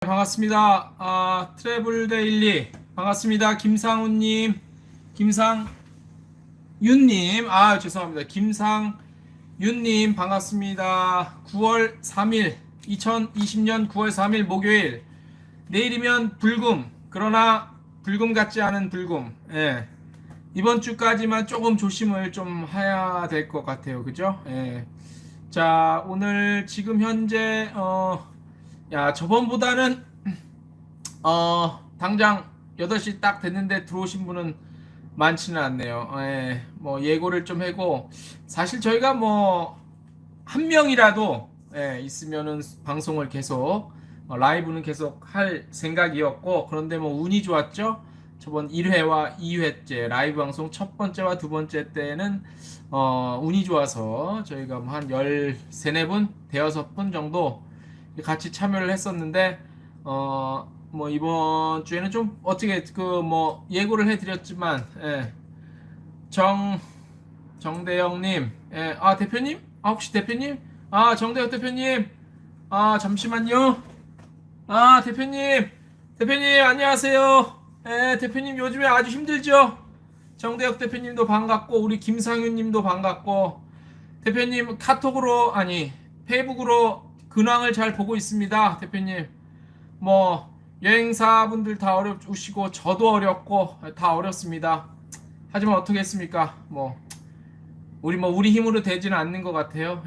반갑습니다. 트래블 데일리 반갑습니다. 김상훈님, 김상윤님, 죄송합니다. 김상윤님 반갑습니다. 9월 3일, 2020년 9월 3일 목요일. 내일이면 불금, 그러나 불금 같지 않은 불금. 예. 이번 주까지만 조금 조심을 좀 해야 될 것 같아요. 그죠? 예. 자, 오늘 지금 현재 저번보다는 당장 8시 딱 됐는데 들어오신 분은 많지는 않네요. 예, 뭐 예고를 좀 하고, 사실 저희가 뭐 한 명이라도 있으면은 방송을 계속 라이브는 계속 할 생각이었고, 그런데 뭐 운이 좋았죠. 저번 1회와 2회째 라이브 방송 첫 번째와 두 번째 때는 운이 좋아서 저희가 뭐 한 13, 4분, 대여섯 분 정도 같이 참여를 했었는데, 뭐 이번 주에는 좀 어떻게 그 뭐 예고를 해드렸지만, 정대영님, 대표님, 혹시 대표님, 정대영 대표님, 잠시만요, 대표님 안녕하세요. 대표님 요즘에 아주 힘들죠? 정대혁 대표님도 반갑고, 우리 김상윤님도 반갑고, 대표님 카톡으로, 아니 페이북으로 근황을 잘 보고 있습니다. 대표님 뭐 여행사분들 다 어려우시고 저도 어렵고 다 어렵습니다. 하지만 어떻겠습니까? 우리 힘으로 되지는 않는 것 같아요.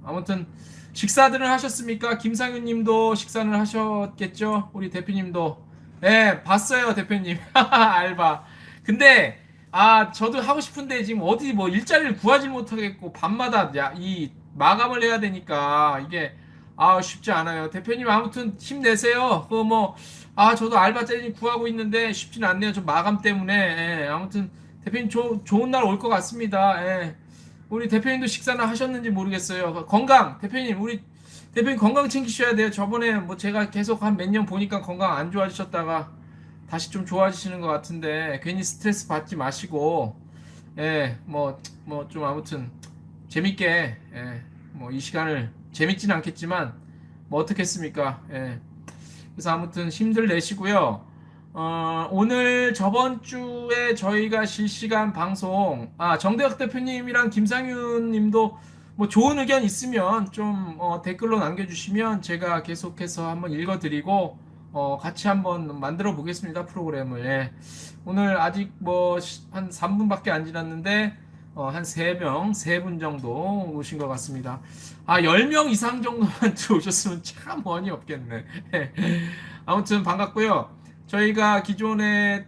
아무튼 식사들은 하셨습니까? 김상윤님도 식사는 하셨겠죠? 우리 대표님도. 봤어요 대표님. 알바. 근데 저도 하고 싶은데 지금 어디 뭐 일자리를 구하지 못하겠고, 밤마다 이 마감을 해야 되니까 이게 쉽지 않아요. 대표님 아무튼 힘내세요. 저도 알바 째니 구하고 있는데 쉽지는 않네요. 좀 마감 때문에. 아무튼 대표님 좋은 날 올 것 같습니다. 우리 대표님도 식사나 하셨는지 모르겠어요. 건강, 대표님, 우리 대표님 건강 챙기셔야 돼요. 저번에 뭐 제가 계속 한 몇 년 보니까 건강 안 좋아지셨다가 다시 좀 좋아지시는 것 같은데, 괜히 스트레스 받지 마시고, 좀 아무튼 재밌게, 뭐 이 시간을, 재밌지는 않겠지만 뭐 어떻겠습니까? 그래서 아무튼 힘들 내시고요. 오늘 저번 주에 저희가 실시간 방송, 정대혁 대표님이랑 김상윤 님도 뭐 좋은 의견 있으면 좀 댓글로 남겨주시면 제가 계속해서 한번 읽어드리고 같이 한번 만들어 보겠습니다. 프로그램을. 오늘 아직 뭐 한 3분밖에 안 지났는데 한 3명, 3분 정도 오신 것 같습니다. 10명 이상 정도만 들어오셨으면 참 원이 없겠네. 아무튼 반갑고요. 저희가 기존에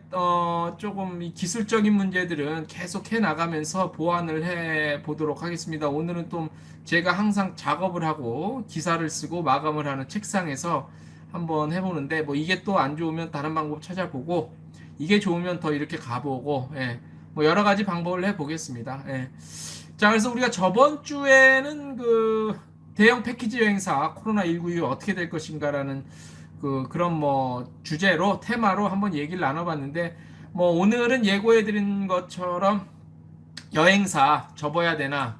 조금 이 기술적인 문제들은 계속 해 나가면서 보완을 해 보도록 하겠습니다. 오늘은 또 제가 항상 작업을 하고 기사를 쓰고 마감을 하는 책상에서 한번 해보는데, 뭐 이게 또 안 좋으면 다른 방법 찾아보고, 이게 좋으면 더 이렇게 가보고, 뭐 여러 가지 방법을 해보겠습니다. 자, 그래서 우리가 저번 주에는 그 대형 패키지 여행사 코로나19 이후 어떻게 될 것인가라는 그런 뭐 주제로, 테마로 한번 얘기를 나눠봤는데, 뭐 오늘은 예고해드린 것처럼 여행사 접어야 되나,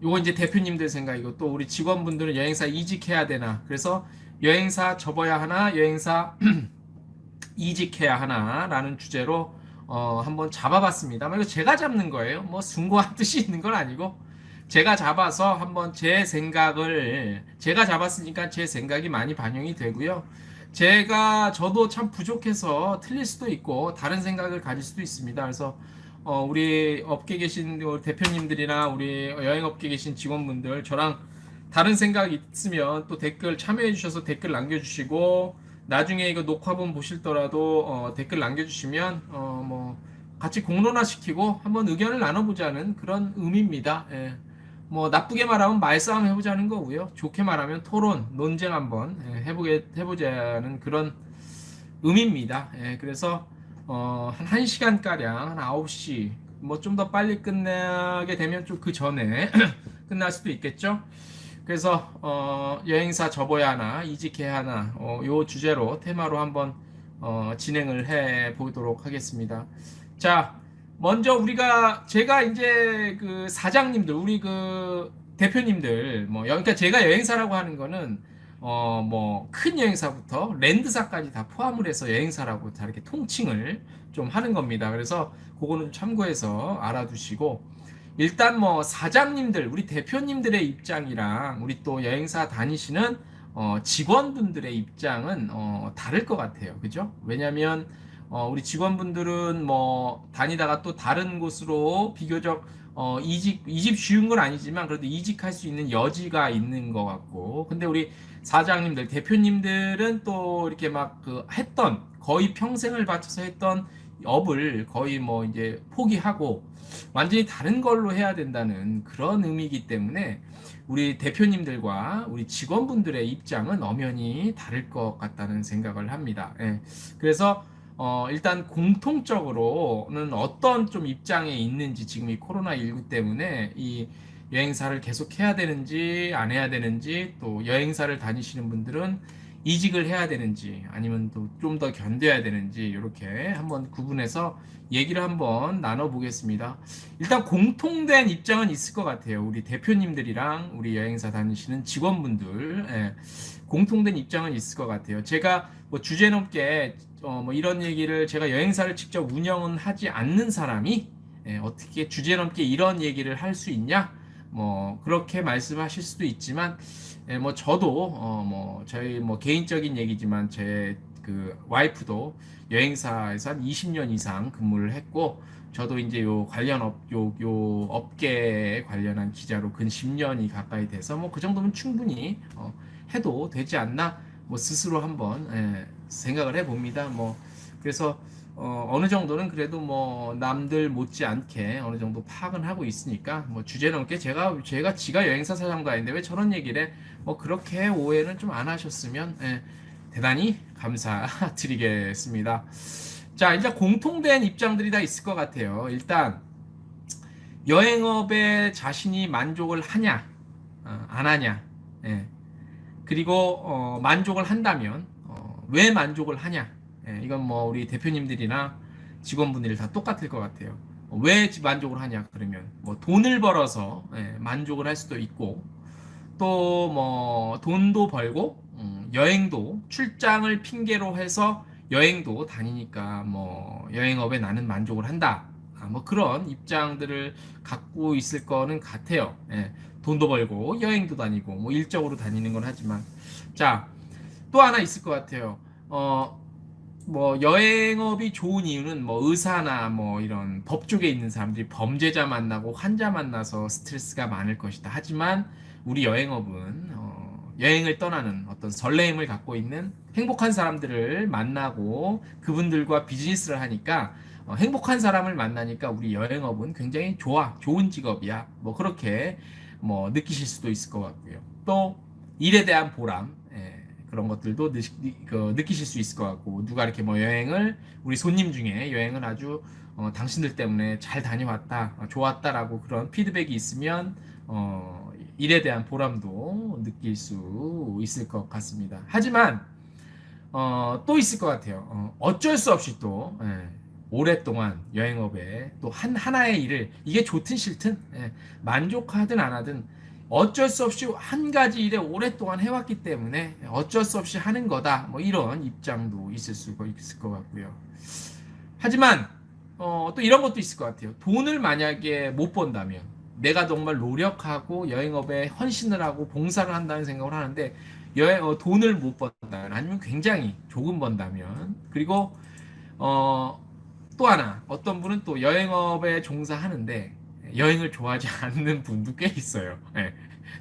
요거 이제 대표님들 생각이고, 또 우리 직원분들은 여행사 이직해야 되나, 그래서 여행사 접어야 하나, 여행사 이직해야 하나라는 주제로 한번 잡아봤습니다. 이거 제가 잡는 거예요. 뭐 숭고한 뜻이 있는 건 아니고, 제가 잡아서 한번 제가 잡았으니까 제 생각이 많이 반영이 되고요. 저도 참 부족해서 틀릴 수도 있고 다른 생각을 가질 수도 있습니다. 그래서 우리 업계 계신 대표님들이나 우리 여행업계 계신 직원분들, 저랑 다른 생각 있으면 또 댓글 참여해 주셔서 댓글 남겨주시고, 나중에 이거 녹화본 보실더라도 댓글 남겨주시면 뭐 같이 공론화 시키고 한번 의견을 나눠보자는 그런 의미입니다. 뭐 나쁘게 말하면 말싸움 해보자는 거고요. 좋게 말하면 토론, 논쟁 한번 해보자는 그런 의미입니다. 그래서 한 1시간 가량, 한 9시, 뭐 좀 더 빨리 끝나게 되면 좀 그 전에 끝날 수도 있겠죠. 그래서 여행사 접어야 하나, 이직해야 하나, 요 주제로 테마로 한번 진행을 해 보도록 하겠습니다. 자, 먼저 제가 이제 그 사장님들, 우리 그 대표님들, 그러니까 제가 여행사라고 하는 거는 뭐 큰 여행사부터 랜드사까지 다 포함을 해서 여행사라고 다 이렇게 통칭을 좀 하는 겁니다. 그래서 그거는 좀 참고해서 알아두시고, 일단 뭐 사장님들, 우리 대표님들의 입장이랑 우리 또 여행사 다니시는 직원분들의 입장은 다를 것 같아요. 그죠? 왜냐면 우리 직원분들은 뭐 다니다가 또 다른 곳으로 비교적 이직 쉬운 건 아니지만 그래도 이직할 수 있는 여지가 있는 것 같고, 근데 우리 사장님들, 대표님들은 또 이렇게 막 그 했던, 거의 평생을 바쳐서 했던 업을 거의 뭐 이제 포기하고 완전히 다른 걸로 해야 된다는 그런 의미이기 때문에 우리 대표님들과 우리 직원분들의 입장은 엄연히 다를 것 같다는 생각을 합니다. 예. 그래서 일단 공통적으로는 어떤 좀 입장에 있는지, 지금 이 코로나19 때문에 이 여행사를 계속 해야 되는지 안 해야 되는지, 또 여행사를 다니시는 분들은 이직을 해야 되는지 아니면 또 좀 더 견뎌야 되는지, 이렇게 한번 구분해서 얘기를 한번 나눠보겠습니다. 일단 공통된 입장은 있을 것 같아요. 우리 대표님들이랑 우리 여행사 다니시는 직원분들, 예, 공통된 입장은 있을 것 같아요. 제가 뭐 주제넘게 뭐 이런 얘기를, 제가 여행사를 직접 운영은 하지 않는 사람이 어떻게 주제넘게 이런 얘기를 할 수 있냐? 뭐 그렇게 말씀하실 수도 있지만, 뭐 저도 뭐 저희 뭐 개인적인 얘기지만 제 그 와이프도 여행사에서 한 20년 이상 근무를 했고, 저도 이제 요 관련 요 업계에 관련한 기자로 근 10년이 가까이 돼서 뭐 그 정도면 충분히 해도 되지 않나, 뭐 스스로 한번 생각을 해봅니다. 뭐 그래서 어느 정도는 그래도 뭐 남들 못지않게 어느 정도 파악은 하고 있으니까, 뭐 주제넘게 지가 여행사 사장가인데 왜 저런 얘기를 해? 뭐 그렇게 오해는 좀 안 하셨으면 대단히 감사드리겠습니다. 자, 이제 공통된 입장들이 다 있을 것 같아요. 일단 여행업에 자신이 만족을 하냐, 안 하냐, 예. 그리고 만족을 한다면 왜 만족을 하냐, 예, 이건 뭐 우리 대표님들이나 직원분들이 다 똑같을 것 같아요. 왜 만족을 하냐, 그러면 뭐 돈을 벌어서 만족을 할 수도 있고, 또 뭐 돈도 벌고 여행도, 출장을 핑계로 해서 여행도 다니니까 뭐 여행업에 나는 만족을 한다, 뭐 그런 입장들을 갖고 있을 거는 같아요. 예, 돈도 벌고 여행도 다니고 뭐 일적으로 다니는 건 하지만, 자, 또 하나 있을 것 같아요. 뭐 여행업이 좋은 이유는 뭐 의사나 뭐 이런 법 쪽에 있는 사람들이 범죄자 만나고 환자 만나서 스트레스가 많을 것이다. 하지만 우리 여행업은 여행을 떠나는 어떤 설레임을 갖고 있는 행복한 사람들을 만나고 그분들과 비즈니스를 하니까, 행복한 사람을 만나니까 우리 여행업은 굉장히 좋은 직업이야. 뭐 그렇게 뭐 느끼실 수도 있을 것 같고요. 또 일에 대한 보람, 그런 것들도 느끼실 수 있을 것 같고, 누가 이렇게 뭐 여행을, 우리 손님 중에 여행을 아주 당신들 때문에 잘 다녀왔다, 좋았다라고 그런 피드백이 있으면 일에 대한 보람도 느낄 수 있을 것 같습니다. 하지만 또 있을 것 같아요. 어쩔 수 없이 또 오랫동안 여행업에 또 하나의 일을, 이게 좋든 싫든 만족하든 안 하든 어쩔 수 없이 한 가지 일에 오랫동안 해왔기 때문에 어쩔 수 없이 하는 거다, 뭐 이런 입장도 있을 수가 있을 것 같고요. 하지만 또 이런 것도 있을 것 같아요. 돈을 만약에 못 번다면, 내가 정말 노력하고 여행업에 헌신을 하고 봉사를 한다는 생각을 하는데 돈을 못 번다면, 아니면 굉장히 조금 번다면, 그리고 또 하나, 어떤 분은 또 여행업에 종사하는데 여행을 좋아하지 않는 분도 꽤 있어요. 예.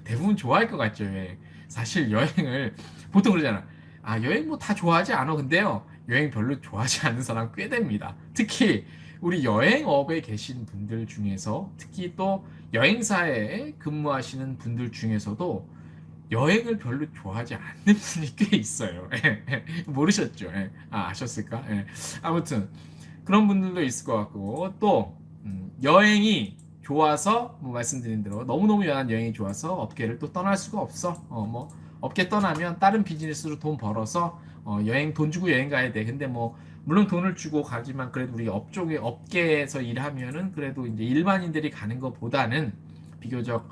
대부분 좋아할 것 같죠. 여행. 사실 여행을 보통 그러잖아. 아, 여행 뭐 다 좋아하지 않아. 근데요, 여행 별로 좋아하지 않는 사람 꽤 됩니다. 특히 우리 여행업에 계신 분들 중에서, 특히 또 여행사에 근무하시는 분들 중에서도 여행을 별로 좋아하지 않는 분이 꽤 있어요. 모르셨죠? 아셨을까? 아무튼 그런 분들도 있을 것 같고, 또 여행이 좋아서, 뭐 말씀드린 대로 너무너무 여행이 좋아서 업계를 또 떠날 수가 없어. 뭐 업계 떠나면 다른 비즈니스로 돈 벌어서 여행, 돈 주고 여행 가야 돼. 근데 뭐 물론 돈을 주고 가지만, 그래도 우리 업계에서 일하면은 그래도 이제 일반인들이 가는 것보다는 비교적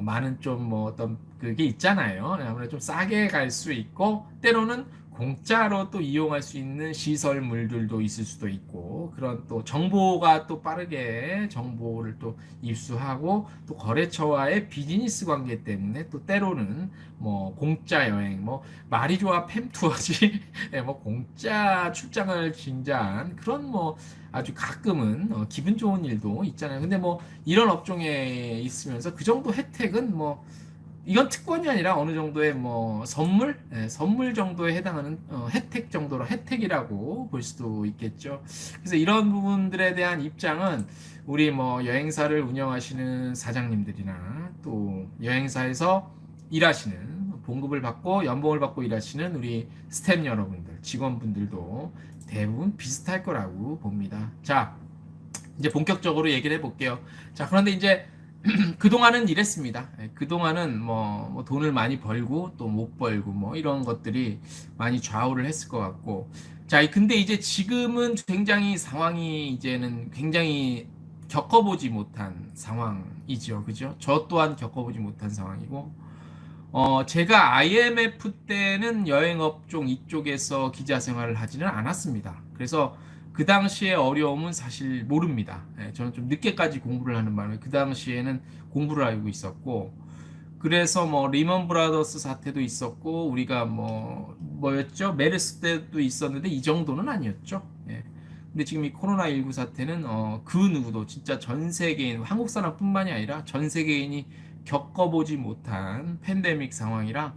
많은 좀 뭐 어떤 그게 있잖아요. 아무래도 좀 싸게 갈 수 있고 때로는 공짜로 또 이용할 수 있는 시설물들도 있을 수도 있고 그런 또 정보가 또 빠르게 정보를 또 입수하고 또 거래처와의 비즈니스 관계 때문에 또 때로는 뭐 공짜 여행 뭐 말이 좋아 팸투어지 예, 뭐 공짜 출장을 진짜한 그런 뭐 아주 가끔은 기분 좋은 일도 있잖아요. 근데 뭐 이런 업종에 있으면서 그 정도 혜택은 뭐 이건 특권이 아니라 어느 정도의 뭐 선물, 선물 정도에 해당하는 혜택 정도로 혜택이라고 볼 수도 있겠죠. 그래서 이런 부분들에 대한 입장은 우리 뭐 여행사를 운영하시는 사장님들이나 또 여행사에서 일하시는 봉급을 받고 연봉을 받고 일하시는 우리 스태프 여러분들, 직원분들도 대부분 비슷할 거라고 봅니다. 자, 이제 본격적으로 얘기를 해볼게요. 자, 그런데 이제 그동안은 이랬습니다. 그동안은 뭐 돈을 많이 벌고 또 못 벌고 뭐 이런 것들이 많이 좌우를 했을 것 같고. 자, 근데 이제 지금은 굉장히 상황이 이제는 굉장히 겪어보지 못한 상황이죠. 그죠? 저 또한 겪어보지 못한 상황이고. 제가 IMF 때는 여행업종 이쪽에서 기자 생활을 하지는 않았습니다. 그래서 그 당시의 어려움은 사실 모릅니다. 저는 좀 늦게까지 공부를 하는 바람에 그 당시에는 공부를 알고 있었고, 그래서 뭐 리먼 브라더스 사태도 있었고, 우리가 뭐였죠? 메르스 때도 있었는데 이 정도는 아니었죠. 예. 근데 지금 이 코로나19 사태는 그 누구도 진짜 전 세계인 한국 사람뿐만이 아니라 전 세계인이 겪어보지 못한 팬데믹 상황이라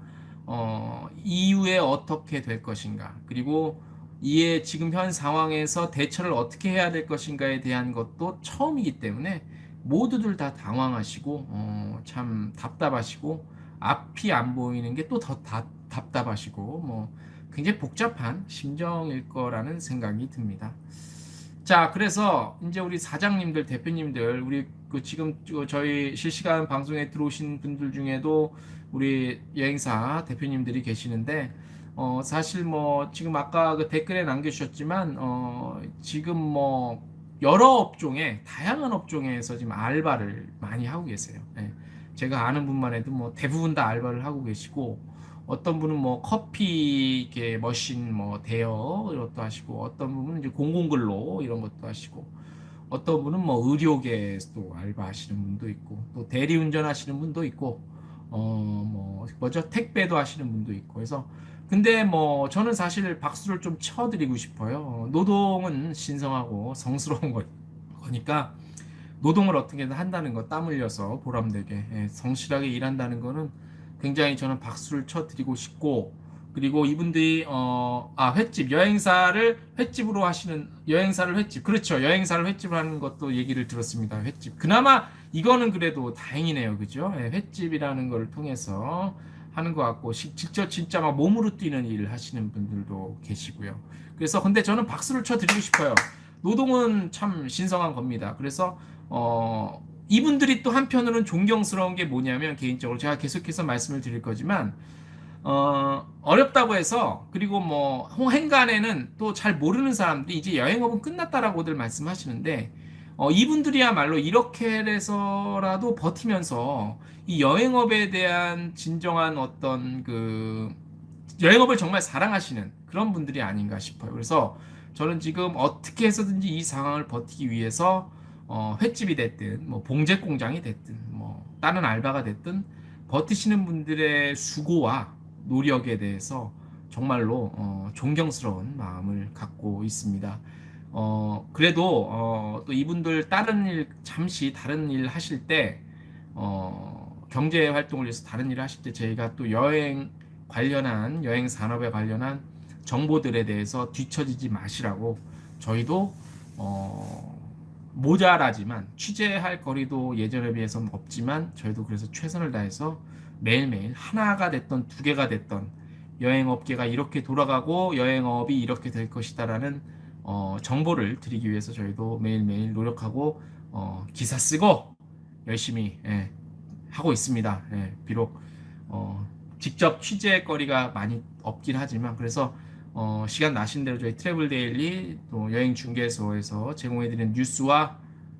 이후에 어떻게 될 것인가 그리고 이에 지금 현 상황에서 대처를 어떻게 해야 될 것인가에 대한 것도 처음이기 때문에 모두들 다 당황하시고 참 답답하시고 앞이 안 보이는 게 또 더 답답하시고 뭐 굉장히 복잡한 심정일 거라는 생각이 듭니다. 자, 그래서 이제 우리 사장님들, 대표님들, 우리 그 지금 저희 실시간 방송에 들어오신 분들 중에도 우리 여행사 대표님들이 계시는데, 사실 뭐 지금 아까 그 댓글에 남겨주셨지만, 지금 뭐 여러 업종에, 다양한 업종에서 지금 알바를 많이 하고 계세요. 예. 제가 아는 분만 해도 뭐 대부분 다 알바를 하고 계시고, 어떤 분은 뭐 커피 이렇게 머신 뭐 대여 이런 것도 하시고 어떤 분은 이제 공공근로 이런 것도 하시고 어떤 분은 뭐 의료계에서도 알바하시는 분도 있고 또 대리운전 하시는 분도 있고 뭐 뭐죠 택배도 하시는 분도 있고 그래서 근데 뭐 저는 사실 박수를 좀 쳐드리고 싶어요. 노동은 신성하고 성스러운 거니까 노동을 어떻게든 한다는 거 땀 흘려서 보람되게 성실하게 일한다는 거는 굉장히 저는 박수를 쳐드리고 싶고 그리고 이분들이 횟집 여행사를 횟집으로 하시는 여행사를 횟집 그렇죠 여행사를 횟집으로 하는 것도 얘기를 들었습니다. 횟집 그나마 이거는 그래도 다행이네요. 그죠? 횟집이라는 걸 통해서 하는 것 같고 직접 진짜 막 몸으로 뛰는 일을 하시는 분들도 계시고요. 그래서 근데 저는 박수를 쳐드리고 싶어요. 노동은 참 신성한 겁니다. 그래서 이분들이 또 한편으로는 존경스러운 게 뭐냐면 개인적으로 제가 계속해서 말씀을 드릴 거지만 어렵다고 해서 그리고 뭐 행간에는 또 잘 모르는 사람들이 이제 여행업은 끝났다라고들 말씀하시는데 이분들이야말로 이렇게 해서라도 버티면서 이 여행업에 대한 진정한 어떤 그 여행업을 정말 사랑하시는 그런 분들이 아닌가 싶어요. 그래서 저는 지금 어떻게 해서든지 이 상황을 버티기 위해서 횟집이 됐든 뭐 봉제 공장이 됐든 뭐 다른 알바가 됐든 버티시는 분들의 수고와 노력에 대해서 정말로 존경스러운 마음을 갖고 있습니다. 그래도 또 이분들 다른 일 잠시 다른 일 하실 때 경제 활동을 위해서 다른 일을 하실 때 저희가 또 여행 관련한 여행 산업에 관련한 정보들에 대해서 뒤처지지 마시라고 저희도 모자라지만 취재할 거리도 예전에 비해서는 없지만 저희도 그래서 최선을 다해서 매일매일 하나가 됐던 두 개가 됐던 여행업계가 이렇게 돌아가고 여행업이 이렇게 될 것이다라는 정보를 드리기 위해서 저희도 매일매일 노력하고 기사 쓰고 열심히 하고 있습니다. 비록 직접 취재거리가 많이 없긴 하지만 그래서 시간 나신 대로 저희 트래블 데일리 또 여행 중개소에서 제공해드리는 뉴스와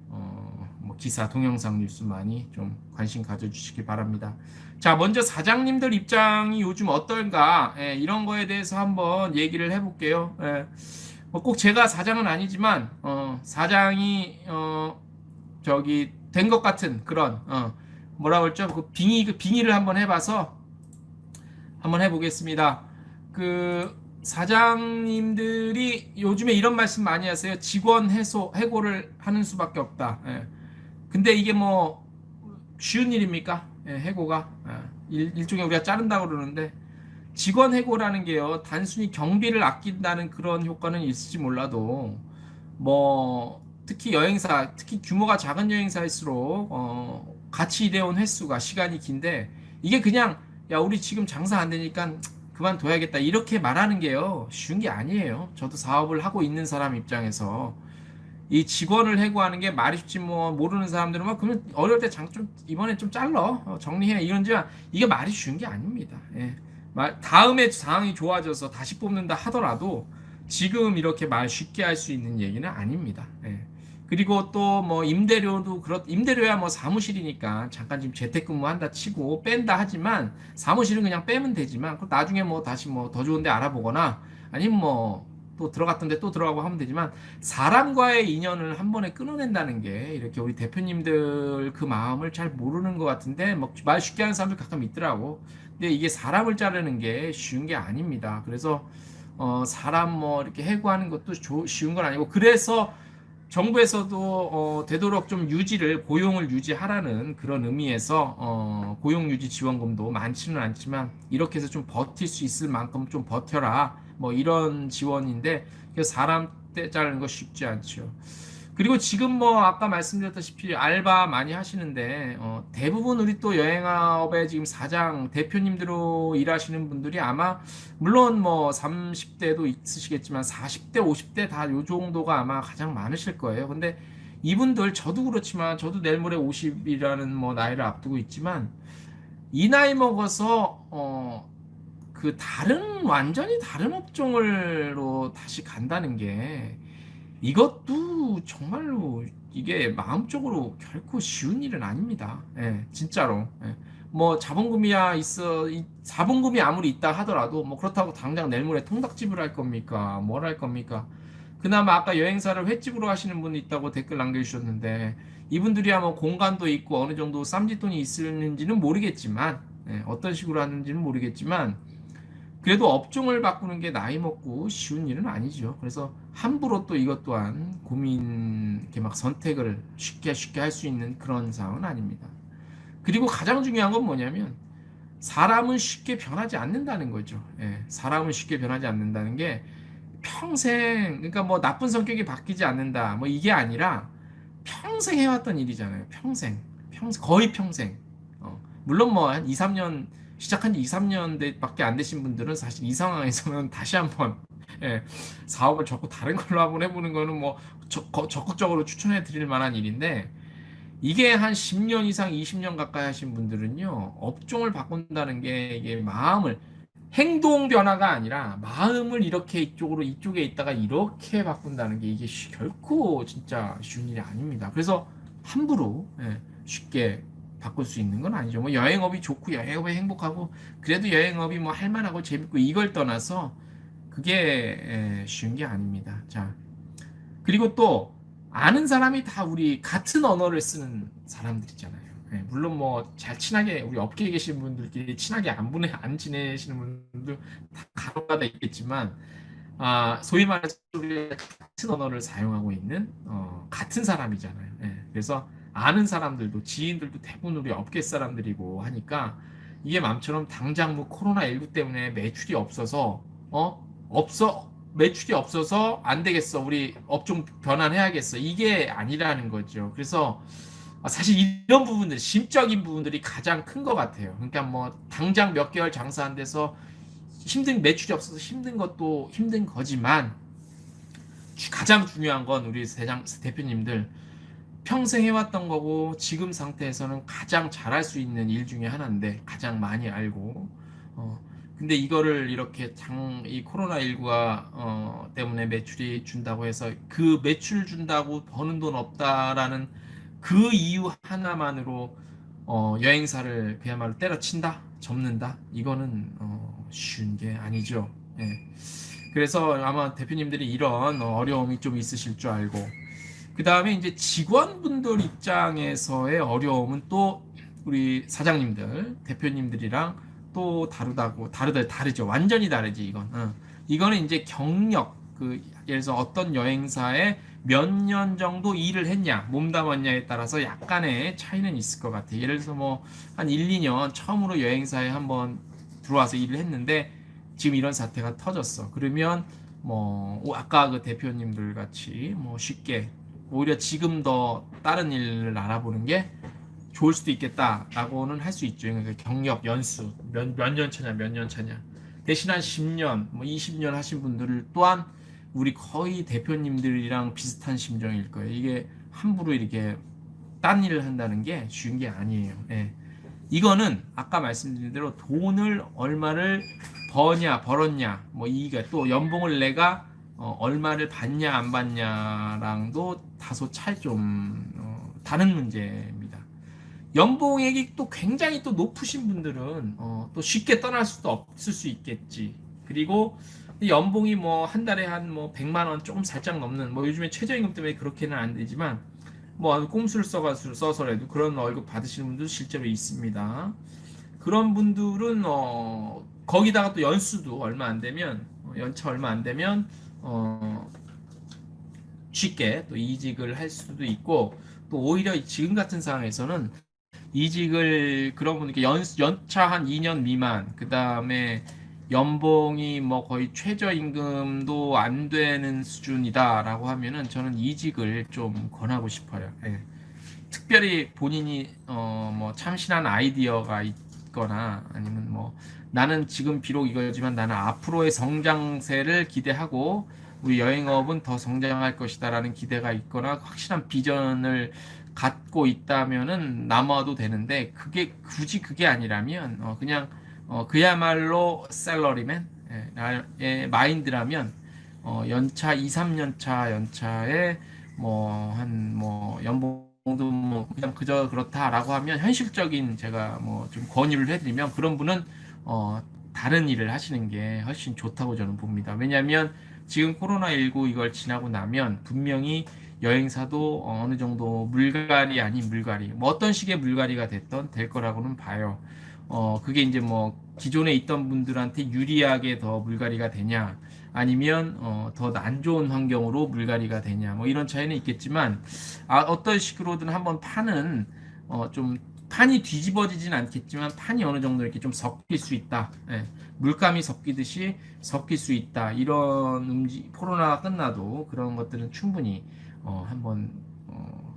뭐 기사, 동영상 뉴스 많이 좀 관심 가져주시기 바랍니다. 자, 먼저 사장님들 입장이 요즘 어떨까? 예, 이런 거에 대해서 한번 얘기를 해볼게요. 예, 뭐꼭 제가 사장은 아니지만 사장이 저기 된 것 같은 그런 뭐라 그랬죠? 그 빙의를 한번 해봐서 한번 해보겠습니다. 그 사장님들이 요즘에 이런 말씀 많이 하세요. 직원 해고를 하는 수밖에 없다. 예. 근데 이게 뭐 쉬운 일입니까? 예, 해고가 일종의 우리가 자른다고 그러는데 직원 해고라는 게요. 단순히 경비를 아낀다는 그런 효과는 있을지 몰라도 뭐 특히 여행사, 특히 규모가 작은 여행사일수록 같이 일해온 횟수가 시간이 긴데 이게 그냥 야 우리 지금 장사 안 되니까 그만둬야겠다 이렇게 말하는 게요 쉬운 게 아니에요. 저도 사업을 하고 있는 사람 입장에서 이 직원을 해고하는 게 말이 쉽지 뭐 모르는 사람들은 막 그러면 어려울 때 장 좀 이번에 좀 잘라 정리해 이런지만 이게 말이 쉬운 게 아닙니다. 예. 다음에 상황이 좋아져서 다시 뽑는다 하더라도 지금 이렇게 말 쉽게 할 수 있는 얘기는 아닙니다. 예. 그리고 또 뭐 임대료야 뭐 사무실이니까 잠깐 지금 재택근무한다 치고 뺀다 하지만 사무실은 그냥 빼면 되지만 나중에 뭐 다시 뭐 더 좋은 데 알아보거나 아니면 뭐 또 들어갔던데 또 들어가고 하면 되지만 사람과의 인연을 한 번에 끊어낸다는 게 이렇게 우리 대표님들 그 마음을 잘 모르는 것 같은데 뭐 말 쉽게 하는 사람들 가끔 있더라고. 근데 이게 사람을 자르는 게 쉬운 게 아닙니다. 그래서 사람 뭐 이렇게 해고하는 것도 쉬운 건 아니고 그래서 정부에서도 되도록 좀 고용을 유지하라는 그런 의미에서 고용 유지 지원금도 많지는 않지만 이렇게 해서 좀 버틸 수 있을 만큼 좀 버텨라 뭐 이런 지원인데 사람 떼 자르는 거 쉽지 않죠. 그리고 지금 뭐 아까 말씀드렸다시피 알바 많이 하시는데 대부분 우리 또 여행업의 지금 사장 대표님들로 일하시는 분들이 아마 물론 뭐 30대도 있으시겠지만 40대 50대 다 요 정도가 아마 가장 많으실 거예요. 근데 이분들 저도 그렇지만 저도 내일 모레 50이라는 뭐 나이를 앞두고 있지만 이 나이 먹어서 그 완전히 다른 업종으로 다시 간다는 게 이것도 정말로 이게 마음적으로 결코 쉬운 일은 아닙니다. 예, 진짜로. 예. 뭐 자본금이 아무리 있다 하더라도 뭐 그렇다고 당장 내일 모레 통닭집을 할 겁니까? 뭘 할 겁니까? 그나마 아까 여행사를 횟집으로 하시는 분이 있다고 댓글 남겨주셨는데 이분들이야 뭐 공간도 있고 어느 정도 쌈짓돈이 있는지는 모르겠지만 어떤 식으로 하는지는 모르겠지만 그래도 업종을 바꾸는 게 나이 먹고 쉬운 일은 아니죠. 그래서 함부로 또 이것 또한 이렇게 막 선택을 쉽게 할 수 있는 그런 상황은 아닙니다. 그리고 가장 중요한 건 뭐냐면 사람은 쉽게 변하지 않는다는 거죠. 예, 사람은 쉽게 변하지 않는다는 게 평생 그러니까 뭐 나쁜 성격이 바뀌지 않는다 뭐 이게 아니라 평생 해왔던 일이잖아요. 평생 거의 평생. 물론 뭐 한 2, 3년 시작한 지 2, 3년밖에 안 되신 분들은 사실 이 상황에서는 다시 한번 사업을 접고 다른 걸로 한번 해보는 거는 뭐 적극적으로 추천해 드릴 만한 일인데 이게 한 10년 이상 20년 가까이 하신 분들은요 업종을 바꾼다는 게 이게 행동 변화가 아니라 마음을 이렇게 이쪽에 있다가 이렇게 바꾼다는 게 이게 결코 진짜 쉬운 일이 아닙니다. 그래서 함부로 쉽게 바꿀 수 있는 건 아니죠. 뭐 여행업이 좋고 여행업이 행복하고 그래도 여행업이 뭐 할만하고 재밌고 이걸 떠나서 그게 쉬운 게 아닙니다. 자, 그리고 또 아는 사람이 다 우리 같은 언어를 쓰는 사람들 있잖아요. 물론 뭐 잘 친하게 우리 업계에 계신 분들끼리 친하게 안 지내시는 분들 다 간혹가다 있겠지만 소위 말해서 우리가 같은 언어를 사용하고 있는 같은 사람이잖아요. 그래서 아는 사람들도 지인들도 대부분 우리 업계 사람들이고 하니까 이게 맘처럼 당장 뭐 코로나19 때문에 매출이 없어서 매출이 없어서 안 되겠어 우리 업종 변환해야겠어 이게 아니라는 거죠. 그래서 사실 이런 부분들 심적인 부분들이 가장 큰 것 같아요. 그러니까 뭐 당장 몇 개월 장사 안 돼서 매출이 없어서 힘든 것도 힘든 거지만 가장 중요한 건 우리 대표님들 평생 해왔던 거고 지금 상태에서는 가장 잘할 수 있는 일 중에 하나인데 가장 많이 알고 근데 이거를 이렇게 이 코로나19가 때문에 매출이 준다고 해서 그 매출 준다고 버는 돈 없다라는 그 이유 하나만으로 여행사를 그야말로 때려친다, 접는다. 이거는 쉬운 게 아니죠. 예. 그래서 아마 대표님들이 이런 어려움이 좀 있으실 줄 알고, 그 다음에 이제 직원분들 입장에서의 어려움은 또 우리 사장님들, 대표님들이랑 또 다르죠. 완전히 다르지, 이건. 이거는 이제 경력, 예를 들어서 어떤 여행사에 몇 년 정도 일을 했냐, 몸담았냐에 따라서 약간의 차이는 있을 것 같아요. 예를 들어서 뭐, 한 1, 2년 처음으로 여행사에 한번 들어와서 일을 했는데, 지금 이런 사태가 터졌어. 그러면, 뭐, 아까 그 대표님들 같이, 뭐, 쉽게, 오히려 지금 더 다른 일을 알아보는 게 좋을 수도 있겠다라고는 할 수 있죠. 그러니까 경력, 연수, 몇 년 차냐, 몇 년 차냐. 대신 한 10년, 뭐 20년 하신 분들 또한 우리 거의 대표님들이랑 비슷한 심정일 거예요. 이게 함부로 이렇게 딴 일을 한다는 게 쉬운 게 아니에요. 예. 이거는 아까 말씀드린 대로 돈을 얼마를 벌었냐, 뭐 이게 또 연봉을 내가 얼마를 받냐 안 받냐랑도 다소 좀 다른 문제입니다. 연봉액이 또 굉장히 또 높으신 분들은 또 쉽게 떠날 수도 없을 수 있겠지. 그리고 연봉이 뭐 한 달에 한 뭐 100만 원 조금 살짝 넘는, 뭐 요즘에 최저임금 때문에 그렇게는 안 되지만 뭐 꼼수를 써서라도 그런 월급 받으시는 분들 실제로 있습니다. 그런 분들은 거기다가 또 연수도 얼마 안 되면 연차 얼마 안 되면 쉽게 또 이직을 할 수도 있고, 또 오히려 지금 같은 상황에서는 이직을 그런 분께 연차 한 2년 미만, 그 다음에 연봉이 뭐 거의 최저임금도 안 되는 수준이다라고 하면은 저는 이직을 좀 권하고 싶어요. 예. 특별히 본인이 뭐 참신한 아이디어가 있거나 아니면 뭐 나는 지금 비록 이거지만 나는 앞으로의 성장세를 기대하고 우리 여행업은 더 성장할 것이다라는 기대가 있거나 확실한 비전을 갖고 있다면은 남아도 되는데, 그게 굳이 그게 아니라면 그냥 그야말로 셀러리맨 마인드라면 연차 2, 3년 차 연차에 뭐 한 뭐 연봉도 뭐 그냥 그저 그렇다라고 하면, 현실적인 제가 뭐 좀 권유를 해드리면 그런 분은 다른 일을 하시는 게 훨씬 좋다고 저는 봅니다. 왜냐하면 지금 코로나19 이걸 지나고 나면 분명히 여행사도 어느 정도 물갈이 아닌 물갈이, 뭐 어떤 식의 물갈이가 됐던 될 거라고는 봐요. 그게 이제 뭐 기존에 있던 분들한테 유리하게 더 물갈이가 되냐, 아니면 더 안 좋은 환경으로 물갈이가 되냐, 뭐 이런 차이는 있겠지만, 어떤 식으로든 한번 좀 판이 뒤집어지진 않겠지만 판이 어느 정도 이렇게 좀 섞일 수 있다. 예. 물감이 섞이듯이 섞일 수 있다. 이런 코로나가 끝나도 그런 것들은 충분히 한번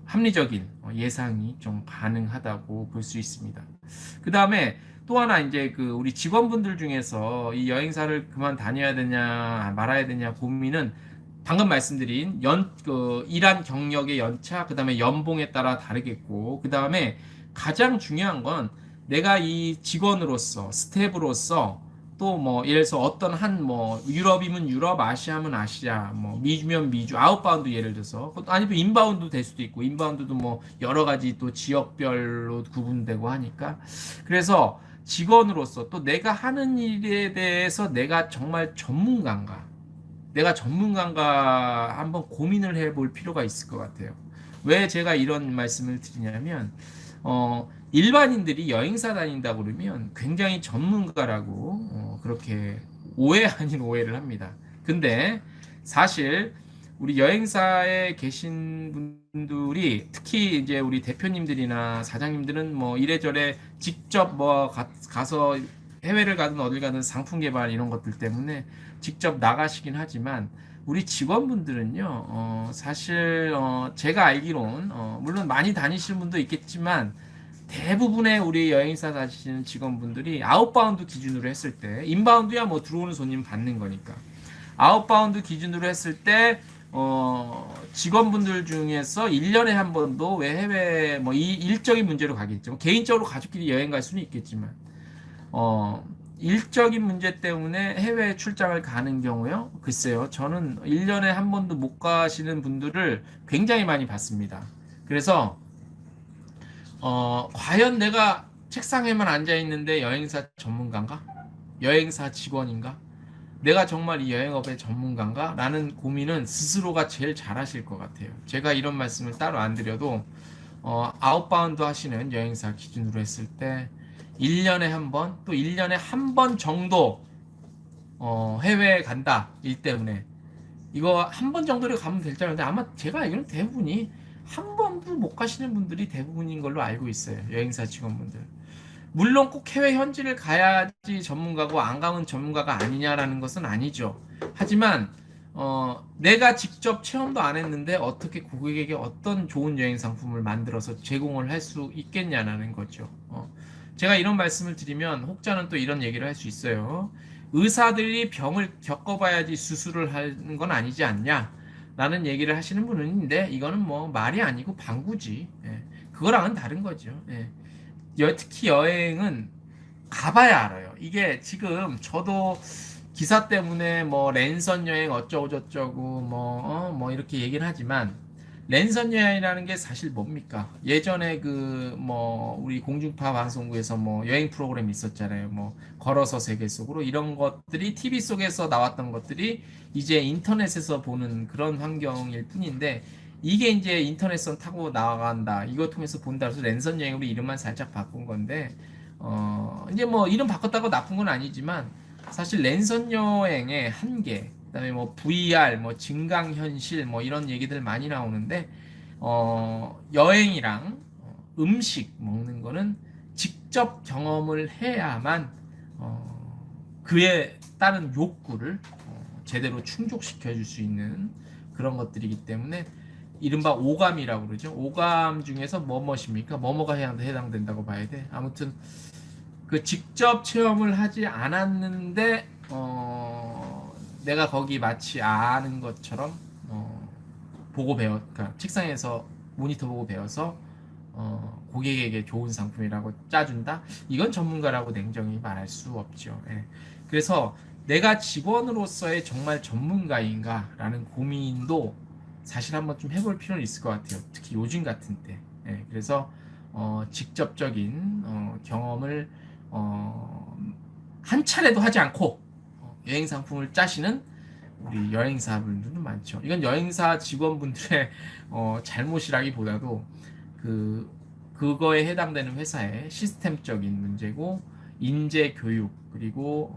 합리적인 예상이 좀 가능하다고 볼 수 있습니다. 그 다음에 또 하나, 이제 우리 직원분들 중에서 이 여행사를 그만 다녀야 되냐 말아야 되냐 고민은, 방금 말씀드린 일한 경력의 연차, 그 다음에 연봉에 따라 다르겠고, 그 다음에 가장 중요한 건 내가 이 직원으로서 스텝으로서 또 뭐 예를 들어서 어떤 뭐 유럽이면 유럽, 아시아면 아시아, 뭐 미주면 미주, 아웃바운드 예를 들어서, 아니면 인바운드 될 수도 있고, 인바운드도 뭐 여러 가지 또 지역별로 구분되고 하니까, 그래서 직원으로서 또 내가 하는 일에 대해서 내가 정말 전문가인가 한번 고민을 해볼 필요가 있을 것 같아요. 왜 제가 이런 말씀을 드리냐면, 일반인들이 여행사 다닌다 그러면 굉장히 전문가라고 그렇게 오해 아닌 오해를 합니다. 근데 사실 우리 여행사에 계신 분들이, 특히 이제 우리 대표님들이나 사장님들은 뭐 이래저래 직접 뭐 가서 해외를 가든 어딜 가든 상품 개발 이런 것들 때문에 직접 나가시긴 하지만, 우리 직원분들은요, 사실 제가 알기론 물론 많이 다니시는 분도 있겠지만 대부분의 우리 여행사 다니시는 직원분들이 아웃바운드 기준으로 했을 때, 인바운드야 뭐 들어오는 손님 받는 거니까, 아웃바운드 기준으로 했을 때 직원분들 중에서 1년에 한 번도 왜 해외 뭐 일적인 문제로 가겠죠. 개인적으로 가족끼리 여행 갈 수는 있겠지만 일적인 문제 때문에 해외 출장을 가는 경우요, 글쎄요, 저는 1년에 한 번도 못 가시는 분들을 굉장히 많이 봤습니다. 그래서 과연 내가 책상에만 앉아 있는데 여행사 전문가인가? 여행사 직원인가? 내가 정말 이 여행업의 전문가인가? 라는 고민은 스스로가 제일 잘하실 것 같아요. 제가 이런 말씀을 따로 안 드려도 아웃바운드 하시는 여행사 기준으로 했을 때 1년에 한 번, 또 1년에 한 번 정도 해외에 간다. 일 때문에. 이거 한 번 정도를 가면 될 줄 알았는데 아마 제가 알기로는 대부분이 한 번도 못 가시는 분들이 대부분인 걸로 알고 있어요. 여행사 직원분들. 물론 꼭 해외 현지를 가야지 전문가고 안 가면 전문가가 아니냐라는 것은 아니죠. 하지만 내가 직접 체험도 안 했는데 어떻게 고객에게 어떤 좋은 여행 상품을 만들어서 제공을 할 수 있겠냐라는 거죠. 제가 이런 말씀을 드리면 혹자는 또 이런 얘기를 할 수 있어요. 의사들이 병을 겪어봐야지 수술을 하는 건 아니지 않냐? 라는 얘기를 하시는 분은 있는데 이거는 뭐 말이 아니고 방구지. 예. 그거랑은 다른 거죠. 예. 특히 여행은 가봐야 알아요. 이게 지금 저도 기사 때문에 뭐 랜선 여행 어쩌고 저쩌고 뭐 이렇게 얘기를 하지만 랜선 여행이라는 게 사실 뭡니까? 예전에 그 뭐 우리 공중파 방송국에서 뭐 여행 프로그램 있었잖아요. 뭐 걸어서 세계 속으로 이런 것들이 TV 속에서 나왔던 것들이 이제 인터넷에서 보는 그런 환경일 뿐인데 이게 이제 인터넷선 타고 나간다. 이거 통해서 본다. 그래서 랜선 여행으로 이름만 살짝 바꾼 건데 이제 뭐 이름 바꿨다고 나쁜 건 아니지만 사실 랜선 여행의 한계, 그다음에 뭐 VR, 뭐 증강현실, 뭐 이런 얘기들 많이 나오는데 여행이랑 음식 먹는 거는 직접 경험을 해야만 그에 따른 욕구를 제대로 충족시켜 줄 수 있는 그런 것들이기 때문에 이른바 오감이라고 그러죠. 오감 중에서 뭐뭐십니까? 뭐뭐가 해당된다고 봐야 돼. 아무튼 그 직접 체험을 하지 않았는데 내가 거기 마치 아는 것처럼 그러니까 책상에서 모니터 보고 배워서 고객에게 좋은 상품이라고 짜준다. 이건 전문가라고 냉정히 말할 수 없죠. 예. 그래서 내가 직원으로서의 정말 전문가인가라는 고민도 사실 한번 좀 해볼 필요는 있을 것 같아요. 특히 요즘 같은 때. 예. 그래서 직접적인 경험을 한 차례도 하지 않고 여행 상품을 짜시는 우리 여행사분들도 많죠. 이건 여행사 직원분들의 잘못이라기보다도 그거에 해당되는 회사의 시스템적인 문제고 인재 교육 그리고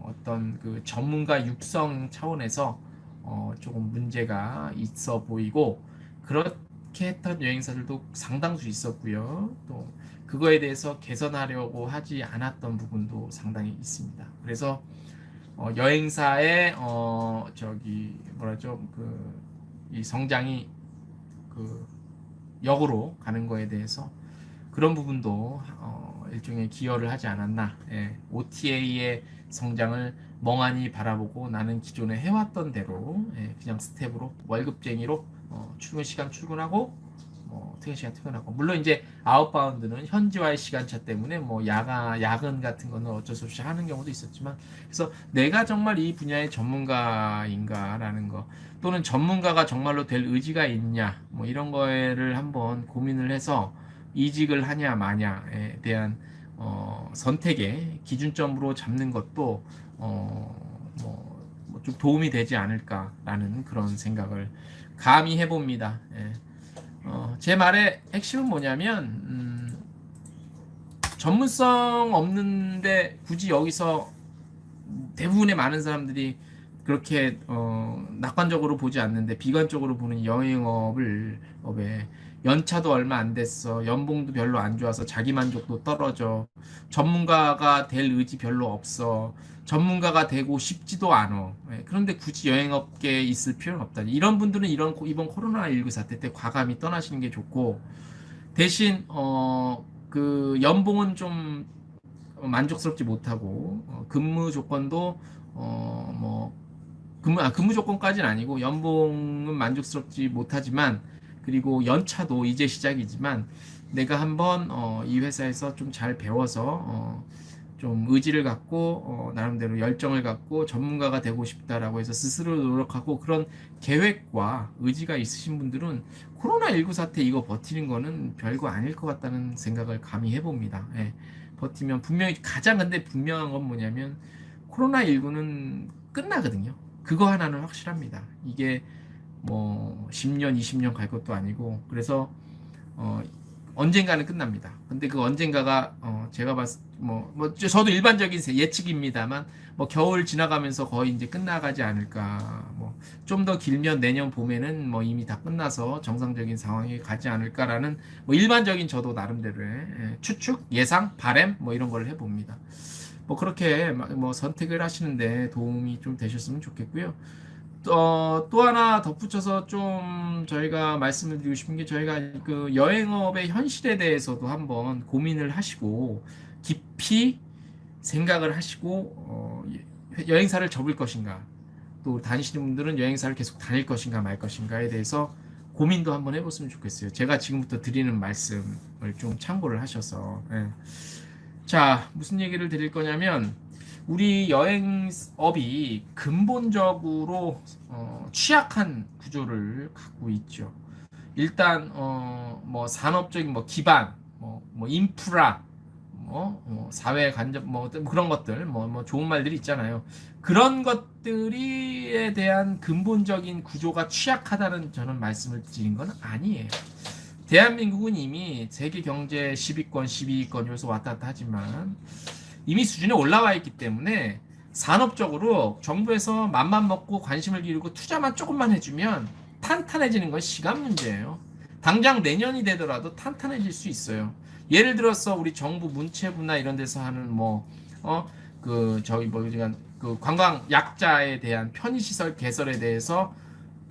어떤 그 전문가 육성 차원에서 조금 문제가 있어 보이고 그렇게 했던 여행사들도 상당수 있었고요. 또 그거에 대해서 개선하려고 하지 않았던 부분도 상당히 있습니다. 그래서 여행사의 저기 뭐라죠 이 성장이 그 역으로 가는 거에 대해서 그런 부분도 일종의 기여를 하지 않았나. 예, OTA의 성장을 멍하니 바라보고 나는 기존에 해왔던 대로 그냥 스텝으로 월급쟁이로 출근 시간 출근하고 퇴근 시간 퇴근하고 물론 이제 아웃바운드는 현지와의 시간차 때문에 뭐 야근 같은 거는 어쩔 수 없이 하는 경우도 있었지만 그래서 내가 정말 이 분야의 전문가인가라는 거 또는 전문가가 정말로 될 의지가 있냐 뭐 이런 거를 한번 고민을 해서 이직을 하냐 마냐에 대한 선택의 기준점으로 잡는 것도 좀 도움이 되지 않을까라는 그런 생각을 감히 해봅니다. 예. 제 말의 핵심은 뭐냐면 전문성 없는데 굳이 여기서 대부분의 많은 사람들이 그렇게 낙관적으로 보지 않는데 비관적으로 보는 여행업에 연차도 얼마 안 됐어 연봉도 별로 안 좋아서 자기만족도 떨어져 전문가가 될 의지 별로 없어 전문가가 되고 싶지도 않아. 그런데 굳이 여행업계에 있을 필요는 없다. 이런 분들은 이번 코로나19 사태 때 과감히 떠나시는 게 좋고 대신 그 연봉은 좀 만족스럽지 못하고 근무 조건도 근무 조건까지는 아니고 연봉은 만족스럽지 못하지만 그리고 연차도 이제 시작이지만 내가 한번 이 회사에서 좀 잘 배워서 좀 의지를 갖고 나름대로 열정을 갖고 전문가가 되고 싶다라고 해서 스스로 노력하고 그런 계획과 의지가 있으신 분들은 코로나19 사태 이거 버티는 거는 별거 아닐 것 같다는 생각을 감히 해봅니다. 예, 버티면 분명히 가장 근데 분명한 건 뭐냐면 코로나19는 끝나거든요. 그거 하나는 확실합니다. 이게 뭐 10년, 20년 갈 것도 아니고 그래서 언젠가는 끝납니다. 근데 그 언젠가가 제가 봤을 저도 일반적인 예측입니다만 뭐 겨울 지나가면서 거의 이제 끝나가지 않을까. 뭐 좀 더 길면 내년 봄에는 뭐 이미 다 끝나서 정상적인 상황에 가지 않을까라는 뭐 일반적인 저도 나름대로의 추측, 예상, 바램 뭐 이런 걸 해봅니다. 뭐 그렇게 뭐 선택을 하시는데 도움이 좀 되셨으면 좋겠고요. 또 하나 덧붙여서 좀 저희가 말씀을 드리고 싶은 게 저희가 그 여행업의 현실에 대해서도 한번 고민을 하시고 깊이 생각을 하시고 여행사를 접을 것인가 또 다니시는 분들은 여행사를 계속 다닐 것인가 말 것인가에 대해서 고민도 한번 해봤으면 좋겠어요. 제가 지금부터 드리는 말씀을 좀 참고를 하셔서 자 무슨 얘기를 드릴 거냐면 우리 여행업이 근본적으로 취약한 구조를 갖고 있죠. 일단 뭐 산업적인 뭐 기반, 뭐 인프라, 사회 간접 뭐 그런 것들, 뭐 좋은 말들이 있잖아요. 그런 것들이에 대한 근본적인 구조가 취약하다는 저는 말씀을 드린 건 아니에요. 대한민국은 이미 세계 경제 10위권, 12위권 여기서 왔다 갔다 하지만 이미 수준에 올라와 있기 때문에 산업적으로 정부에서 맘만 먹고 관심을 기울이고 투자만 조금만 해주면 탄탄해지는 건 시간 문제예요. 당장 내년이 되더라도 탄탄해질 수 있어요. 예를 들어서 우리 정부 문체부나 이런 데서 하는 그 관광 약자에 대한 편의시설 개설에 대해서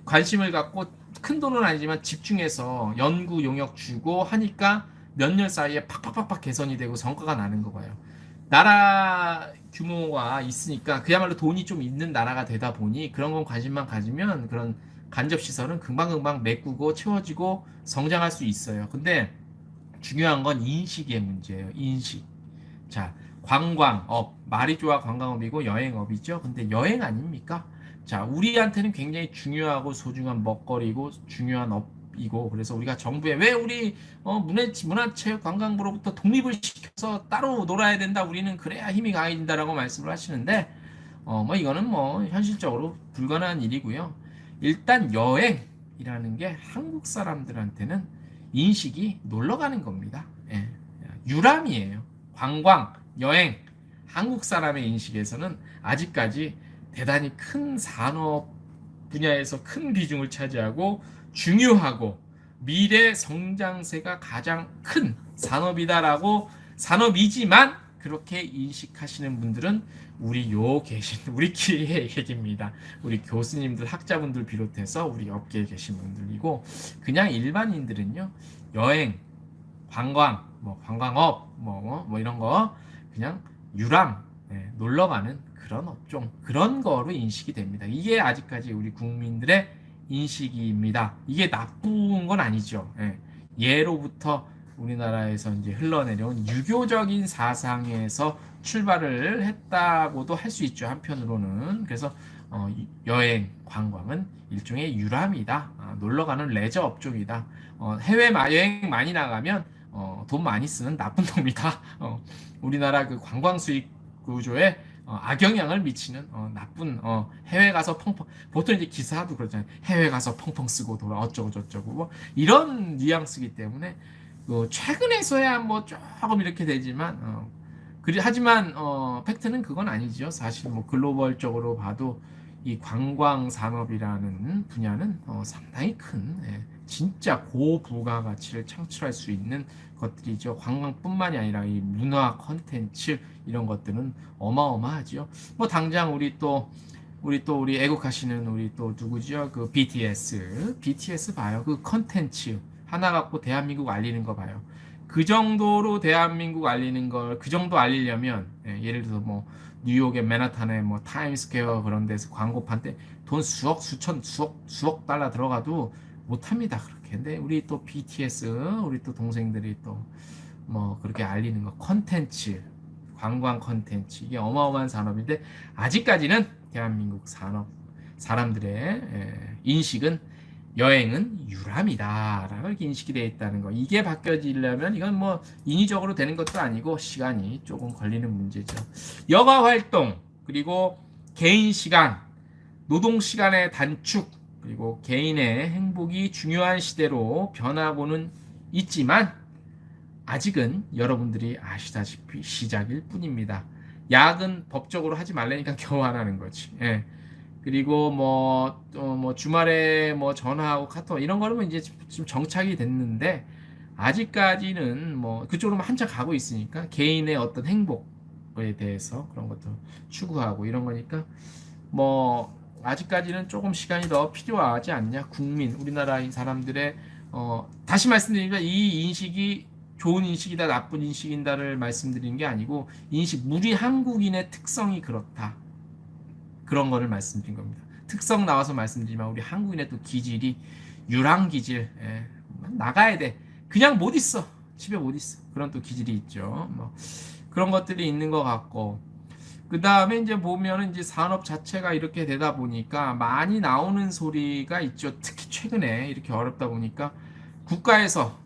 관심을 갖고 큰 돈은 아니지만 집중해서 연구 용역 주고 하니까 몇 년 사이에 팍팍팍팍 개선이 되고 성과가 나는 거 봐요. 나라 규모가 있으니까 그야말로 돈이 좀 있는 나라가 되다 보니 그런 건 관심만 가지면 그런 간접시설은 금방금방 메꾸고 채워지고 성장할 수 있어요. 근데 중요한 건 인식의 문제예요. 인식. 자, 관광업. 말이 좋아 관광업이고 여행업이죠. 근데 여행 아닙니까? 자, 우리한테는 굉장히 중요하고 소중한 먹거리고 중요한 업이고 그래서 우리가 정부에 왜 우리 문화체육관광부로부터 독립을 시켜서 따로 놀아야 된다. 우리는 그래야 힘이 강해진다라고 말씀을 하시는데 뭐 이거는 뭐 현실적으로 불가능한 일이고요. 일단 여행이라는 게 한국 사람들한테는 인식이 놀러 가는 겁니다. 예. 유람이에요. 관광, 여행. 한국 사람의 인식에서는 아직까지 대단히 큰 산업 분야에서 큰 비중을 차지하고 중요하고 미래 성장세가 가장 큰 산업이다라고 산업이지만 그렇게 인식하시는 분들은 우리끼리의 얘기입니다. 우리 교수님들, 학자분들 비롯해서 우리 업계에 계신 분들이고 그냥 일반인들은요 여행, 관광, 뭐 관광업, 뭐 이런 거 그냥 유람, 놀러 가는 그런 업종 그런 거로 인식이 됩니다. 이게 아직까지 우리 국민들의 인식입니다. 이게 나쁜 건 아니죠. 예로부터 우리나라에서 이제 흘러내려온 유교적인 사상에서 출발을 했다고도 할 수 있죠. 한편으로는 그래서 여행, 관광은 일종의 유람이다. 놀러 가는 레저 업종이다. 해외 여행 많이 나가면 돈 많이 쓰는 나쁜 놈이다. 우리나라 그 관광 수익 구조에 악영향을 미치는 나쁜 해외 가서 펑펑 보통 이제 기사도 그러잖아요. 해외 가서 펑펑 쓰고 돌아 어쩌고 저쩌고 뭐 이런 뉘앙스이기 때문에 최근에서야 뭐 조금 이렇게 되지만 하지만 팩트는 그건 아니죠. 사실 뭐 글로벌적으로 봐도 이 관광 산업이라는 분야는 상당히 큰 진짜 고부가 가치를 창출할 수 있는 것들이죠. 관광뿐만이 아니라 이 문화 콘텐츠 이런 것들은 어마어마하죠. 뭐 당장 우리 애국하시는 우리 또 누구죠? 그 BTS 봐요. 그 콘텐츠 하나 갖고 대한민국 알리는 거 봐요. 그 정도로 대한민국 알리는 걸 그 정도 알리려면 예를 들어서 뭐 뉴욕의 맨하탄에 뭐 타임스퀘어 그런 데서 광고판 때 돈 수억 달러 들어가도 못합니다. 그렇게. 근데 우리 또 BTS 우리 또 동생들이 또 뭐 그렇게 알리는 거 컨텐츠 관광 컨텐츠 이게 어마어마한 산업인데 아직까지는 대한민국 사람들의 인식은 여행은 유람이다라고 이렇게 인식이 되어 있다는 거. 이게 바뀌어지려면 이건 뭐 인위적으로 되는 것도 아니고 시간이 조금 걸리는 문제죠. 여가 활동 그리고 개인 시간, 노동 시간의 단축 그리고 개인의 행복이 중요한 시대로 변하고는 있지만 아직은 여러분들이 아시다시피 시작일 뿐입니다. 야근 법적으로 하지 말라니까 겨우 안 하는 거지. 예. 그리고 뭐 주말에 뭐 전화하고 카톡 이런 거는 이제 좀 정착이 됐는데 아직까지는 뭐 그쪽으로 한참 가고 있으니까 개인의 어떤 행복에 대해서 그런 것도 추구하고 이런 거니까 뭐 아직까지는 조금 시간이 더 필요하지 않냐. 우리나라 사람들의 다시 말씀드리니까 이 인식이 좋은 인식이다 나쁜 인식이다를 말씀드리는 게 아니고 우리 한국인의 특성이 그렇다. 그런 거를 말씀드린 겁니다. 특성 나와서 말씀드리지만 우리 한국인의 또 기질이 유랑 기질. 나가야 돼. 그냥 못 있어. 집에 못 있어. 그런 또 기질이 있죠. 뭐 그런 것들이 있는 것 같고 그 다음에 이제 보면은 이제 산업 자체가 이렇게 되다 보니까 많이 나오는 소리가 있죠. 특히 최근에 이렇게 어렵다 보니까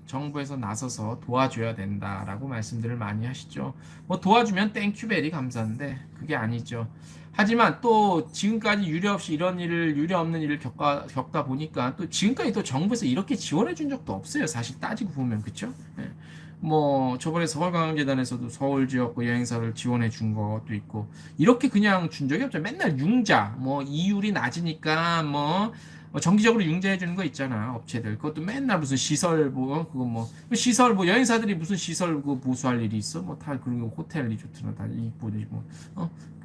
정부에서 나서서 도와줘야 된다라고 말씀들을 많이 하시죠. 뭐 도와주면 땡큐베리 감사한데 그게 아니죠. 하지만 또 지금까지 유례 없는 일을 겪다 보니까 또 지금까지 또 정부에서 이렇게 지원해 준 적도 없어요. 사실 따지고 보면 그렇죠. 뭐 저번에 서울관광재단에서도 서울 지역 여행사를 지원해 준 것도 있고 이렇게 그냥 준 적이 없죠. 맨날 융자 뭐 이율이 낮으니까 뭐 정기적으로 융자해 주는 거 있잖아. 업체들 그것도 맨날 무슨 시설 여행사들이 무슨 시설 보수할 일이 있어. 뭐 다 그런 거 호텔 리조트나 다 이익보지 뭐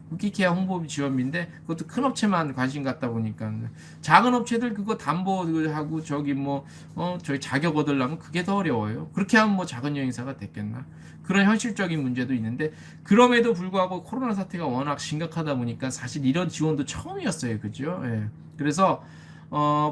국기케어 홍보 지원비인데 그것도 큰 업체만 관심 갖다 보니까 작은 업체들 그거 담보하고 저희 자격 얻으려면 그게 더 어려워요. 그렇게 하면 뭐 작은 여행사가 됐겠나. 그런 현실적인 문제도 있는데 그럼에도 불구하고 코로나 사태가 워낙 심각하다 보니까 사실 이런 지원도 처음이었어요. 그죠? 예. 그래서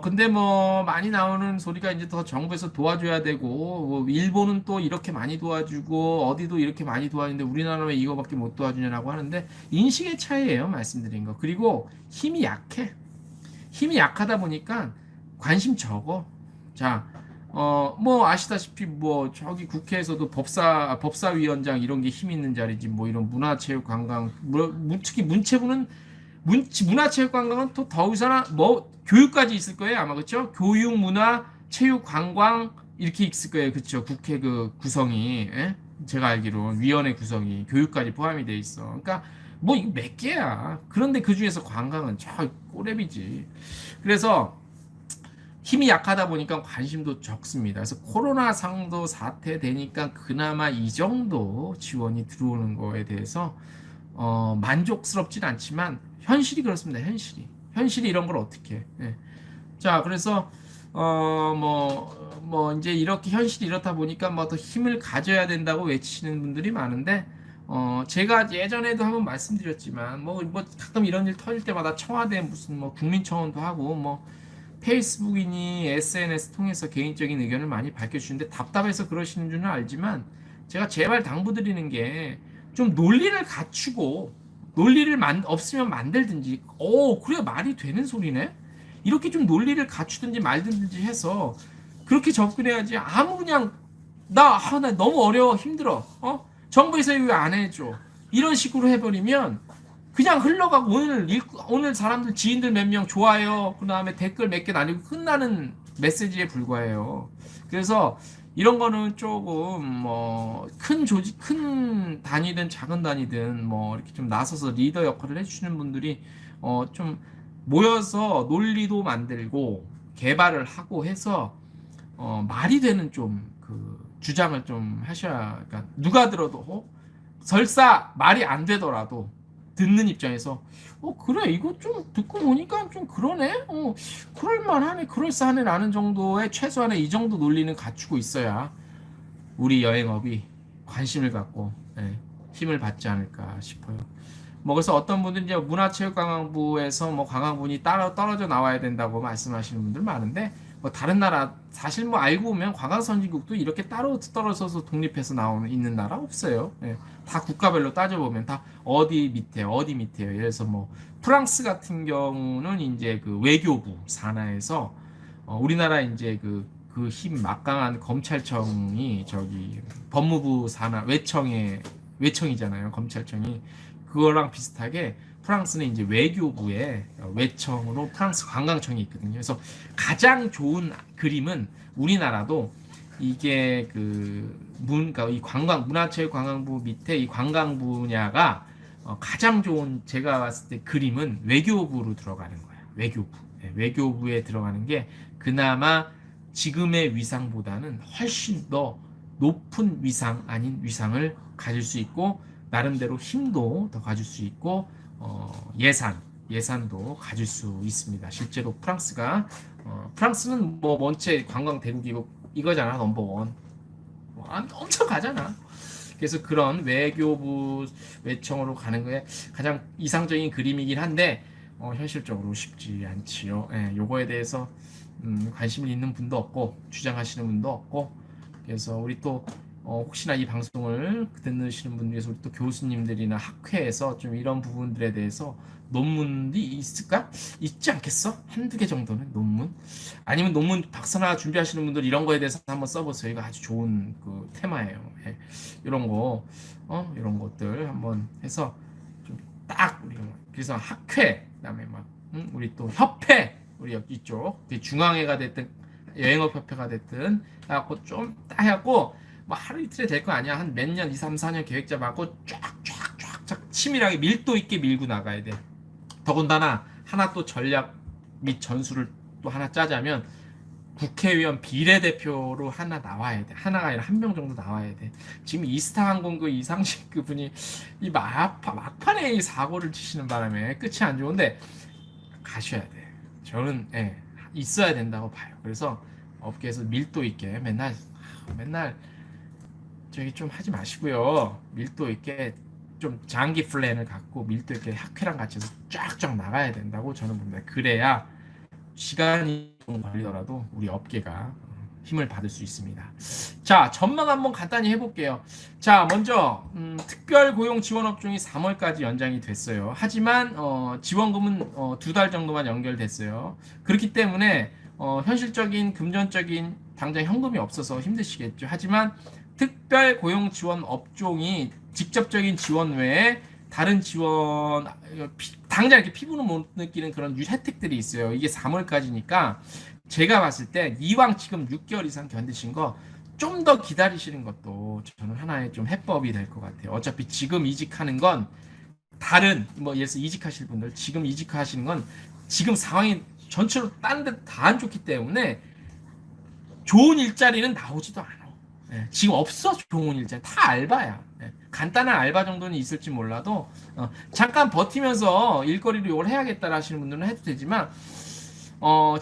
근데 뭐 많이 나오는 소리가 이제 더 정부에서 도와줘야 되고 뭐 일본은 또 이렇게 많이 도와주고 어디도 이렇게 많이 도와주는데 우리나라는 왜 이거밖에 못 도와주냐라고 하는데 인식의 차이예요. 말씀드린 거. 그리고 힘이 약하다 보니까 관심 적어. 자, 뭐 아시다시피 뭐 저기 국회에서도 법사위원장 이런 게 힘 있는 자리지 뭐 이런 문화체육관광 특히 문화체육관광은 또 더 이상 뭐 교육까지 있을 거예요 아마. 그렇죠? 교육, 문화, 체육, 관광 이렇게 있을 거예요. 그렇죠? 국회 그 구성이 제가 알기로 위원회 구성이 교육까지 포함이 돼 있어. 그러니까 뭐 이거 몇 개야. 그런데 그 중에서 관광은 저 꼬레비지. 그래서 힘이 약하다 보니까 관심도 적습니다. 그래서 코로나 상도 사태 되니까 그나마 이 정도 지원이 들어오는 거에 대해서 만족스럽진 않지만 현실이 그렇습니다. 현실이 이런 걸 어떻게 해. 예. 자, 그래서 이제 이렇게 현실이 이렇다 보니까 뭐 더 힘을 가져야 된다고 외치시는 분들이 많은데 제가 예전에도 한번 말씀드렸지만 뭐 가끔 이런 일 터질 때마다 청와대 무슨 뭐 국민청원도 하고 뭐 페이스북이니 SNS 통해서 개인적인 의견을 많이 밝혀주시는데 답답해서 그러시는 줄은 알지만 제가 제발 당부드리는 게 좀 논리를 갖추고 논리를 없으면 만들든지 그래 말이 되는 소리네 이렇게 좀 논리를 갖추든지 말든지 해서 그렇게 접근해야지. 그냥 나 너무 어려워 힘들어 정부에서 왜 안 해줘 이런 식으로 해버리면 그냥 흘러가고 오늘 사람들 지인들 몇 명 좋아요 그 다음에 댓글 몇 개 날리고 끝나는 메시지에 불과해요. 그래서 이런 거는 조금 뭐 큰 단위든 작은 단위든 뭐 이렇게 좀 나서서 리더 역할을 해주시는 분들이 좀 모여서 논리도 만들고 개발을 하고 해서 말이 되는 좀 그 주장을 좀 하셔야. 그러니까 누가 들어도 설사 말이 안 되더라도 듣는 입장에서 그래 이거 좀 듣고 보니까 좀 그러네 그럴만하네 그럴싸하네 라는 정도의 최소한의 이 정도 논리는 갖추고 있어야 우리 여행업이 관심을 갖고 힘을 받지 않을까 싶어요. 뭐 그래서 어떤 분들은 이제 문화체육관광부에서 뭐 관광분이 따로 떨어져 나와야 된다고 말씀하시는 분들 많은데 뭐 다른 나라 사실 뭐 알고 보면 관광 선진국도 이렇게 따로 떨어져서 독립해서 나오는 있는 나라 없어요. 예, 다 국가별로 따져보면 다 어디 밑에 어디 밑에요. 예를 들어서 뭐 프랑스 같은 경우는 이제 그 외교부 산하에서 우리나라 이제 그 힘 막강한 검찰청이 저기 법무부 산하 외청이잖아요. 검찰청이 그거랑 비슷하게 프랑스는 이제 외교부의 외청으로 프랑스 관광청이 있거든요. 그래서 가장 좋은 그림은 우리나라도 이게 그러니까 이 문화체육관광부 밑에 이 관광 분야가 가장 좋은 제가 봤을 때 그림은 외교부로 들어가는 거예요. 외교부. 네, 외교부에 들어가는 게 그나마 지금의 위상보다는 훨씬 더 높은 위상 아닌 위상을 가질 수 있고 나름대로 힘도 더 가질 수 있고 예산도 가질 수 있습니다. 실제로 프랑스는 뭐 원체 관광 대국이고 이거잖아 넘버원 엄청 가잖아. 그래서 그런 외교부 외청으로 가는 거에 가장 이상적인 그림이긴 한데 현실적으로 쉽지 않지요. 예, 요거에 대해서 관심이 있는 분도 없고 주장하시는 분도 없고 그래서 우리 또 혹시나 이 방송을 듣는 분 중에서 우리 또 교수님들이나 학회에서 좀 이런 부분들에 대해서 논문이 있을까? 있지 않겠어? 한두 개 정도는 논문? 아니면 논문 박사나 준비하시는 분들 이런 거에 대해서 한번 써보세요. 이거 아주 좋은 그 테마예요. 예. 이런 거, 이런 것들 한번 해서 좀 딱 우리가 그래서 학회, 그다음에 막 우리 또 협회, 우리 여기 이쪽 중앙회가 됐든 여행업 협회가 됐든 해갖고 좀 딱 해갖고 뭐 하루 이틀에 될 거 아니야. 한 몇 년, 2, 3, 4년 계획 잡아갖고 쫙쫙쫙쫙 치밀하게 밀도 있게 밀고 나가야 돼. 더군다나 하나 또 전략 및 전술을 또 하나 짜자면 국회의원 비례대표로 하나 나와야 돼. 하나가 아니라 한 명 정도 나와야 돼. 지금 이스타항공 그 이상식 그분이 이 막판에 이 사고를 치시는 바람에 끝이 안 좋은데 가셔야 돼. 저는 있어야 된다고 봐요. 그래서 업계에서 밀도 있게 맨날 저기 좀 하지 마시고요. 밀도 있게 좀 장기 플랜을 갖고 밀도 있게 학회랑 같이 해서 쫙쫙 나가야 된다고 저는 봅니다. 그래야 시간이 좀 걸리더라도 우리 업계가 힘을 받을 수 있습니다. 자, 전망 한번 간단히 해볼게요. 자, 먼저 특별 고용 지원 업종이 3월까지 연장이 됐어요. 하지만 지원금은 2달 정도만 연결됐어요. 그렇기 때문에 현실적인 금전적인 당장 현금이 없어서 힘드시겠죠. 하지만 특별 고용 지원 업종이 직접적인 지원 외에 다른 지원 당장 이렇게 피부는 못 느끼는 그런 혜택들이 있어요. 이게 3월까지니까 제가 봤을 때 이왕 지금 6개월 이상 견디신 거 좀 더 기다리시는 것도 저는 하나의 좀 해법이 될 것 같아요. 어차피 지금 이직하는 건 다른 뭐 예를 들어서 이직하실 분들 지금 이직하시는 건 지금 상황이 전체로 다른 데 다 안 좋기 때문에 좋은 일자리는 나오지도 않아. 지금 없어. 좋은 일자리 다 알바야. 간단한 알바 정도는 있을지 몰라도 잠깐 버티면서 일거리로 이걸 해야겠다 하시는 분들은 해도 되지만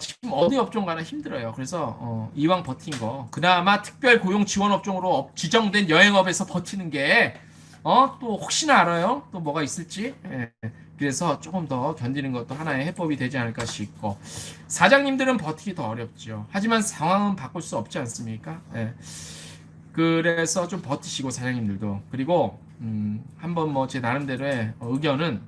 지금 어디 업종 가나 힘들어요. 그래서 이왕 버틴 거 그나마 특별 고용 지원 업종으로 지정된 여행업에서 버티는 게 또 혹시나 알아요. 또 뭐가 있을지. 그래서 조금 더 견디는 것도 하나의 해법이 되지 않을까 싶고 사장님들은 버티기 더 어렵죠. 하지만 상황은 바꿀 수 없지 않습니까? 그래서 좀 버티시고 사장님들도 그리고 한번 뭐 제 나름대로의 의견은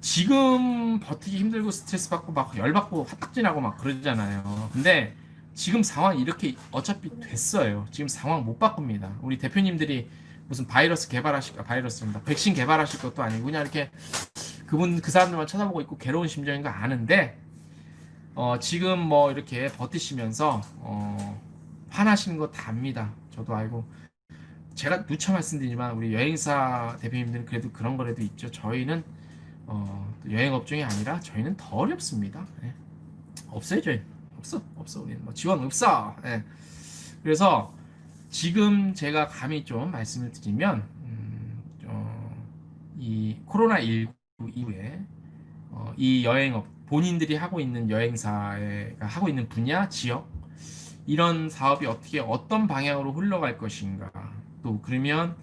지금 버티기 힘들고 스트레스 받고 막 열받고 화딱지나고 막 그러잖아요. 근데 지금 상황 이렇게 어차피 됐어요. 지금 상황 못 바꿉니다. 우리 대표님들이 무슨 바이러스입니다. 백신 개발하실 것도 아니고 그냥 이렇게 그 사람들만 쳐다보고 있고 괴로운 심정인 거 아는데 지금 뭐 이렇게 버티시면서 화나시는 거 다 압니다. 저도 알고 제가 누차 말씀드리지만 우리 여행사 대표님들은 그래도 그런 거라도 있죠. 저희는 여행 업종이 아니라 저희는 더 어렵습니다. 없어요. 저희 없어 우리는 뭐 지원 없어. 그래서 지금 제가 감히 좀 말씀을 드리면 이 코로나19 이후에 이 여행업 본인들이 하고 있는 여행사가 하고 있는 분야 지역 이런 사업이 어떤 방향으로 흘러갈 것인가 또 그러면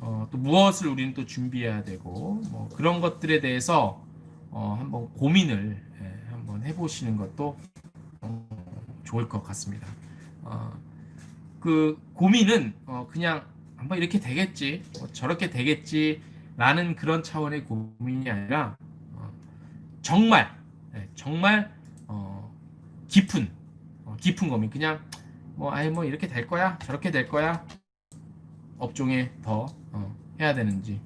또 무엇을 우리는 또 준비해야 되고 뭐 그런 것들에 대해서 한번 고민을 한번 해보시는 것도 좋을 것 같습니다. 그 고민은 그냥 한번 이렇게 되겠지, 저렇게 되겠지라는 그런 차원의 고민이 아니라 정말 정말 깊은 깊은 고민. 그냥 뭐 이렇게 될 거야, 저렇게 될 거야, 업종에 더 해야 되는지,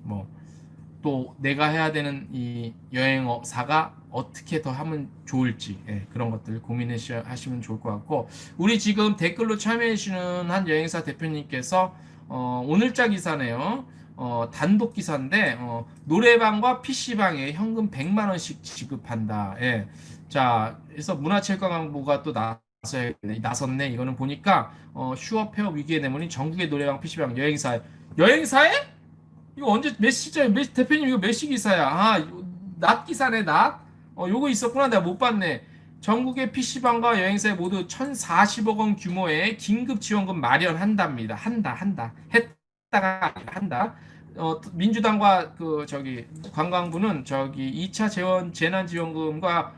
또 내가 해야 되는 이 여행사가 어떻게 더 하면 좋을지, 그런 것들 고민하시면 좋을 것 같고, 우리 지금 댓글로 참여해 주시는 한 여행사 대표님께서 오늘자 기사네요. 단독 기사인데 노래방과 PC방에 현금 100만 원씩 지급한다. 자, 그래서 문화체육관광부가 또 나섰네. 이거는 보니까 휴업 위기에 내몰린 전국의 노래방, PC방 여행사에 이거 언제 몇 시죠? 대표님 이거 몇 시 기사야? 낮 기사네, 낮. 요거 있었구나. 내가 못 봤네. 전국의 PC방과 여행사에 모두 1,040억 원 규모의 긴급 지원금 마련한답니다. 했다가 한다. 민주당과 관광부는 2차 재난지원금과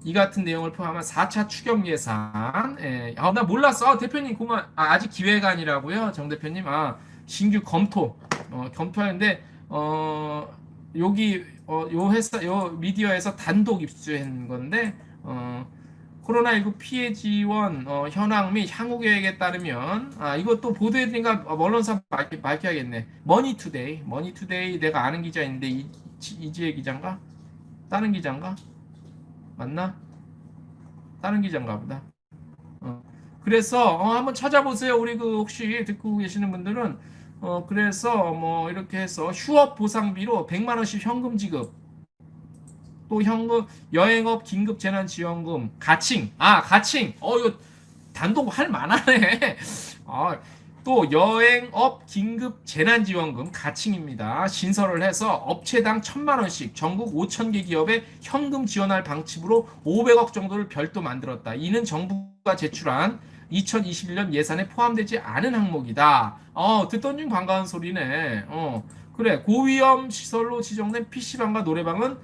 이 같은 내용을 포함한 4차 추경 예산. 나 몰랐어. 대표님 그만. 아직 기획 아니라고요, 정 대표님. 신규 검토하는데 여기 요 미디어에서 단독 입수한 건데 코로나19 피해 지원 현황 및 향후 계획에 따르면 이것도 보도해드리니까 언론사 밝혀야겠네. 머니투데이 내가 아는 기자인데 이지혜 기자인가? 다른 기자인가? 맞나? 다른 기자인가 보다. 그래서 한번 찾아보세요. 우리 혹시 듣고 계시는 분들은 그래서 이렇게 해서 휴업 보상비로 100만 원씩 현금 지급, 또 현금 여행업 긴급 재난 지원금, 가칭 이거 단독 할 만하네. 또 여행업 긴급 재난 지원금 가칭입니다. 신설을 해서 업체당 1,000만 원씩 전국 5,000개 기업에 현금 지원할 방침으로 500억 정도를 별도 만들었다. 이는 정부가 제출한 2021년 예산에 포함되지 않은 항목이다. 듣던 중 반가운 소리네. 그래, 고위험 시설로 지정된 PC방과 노래방은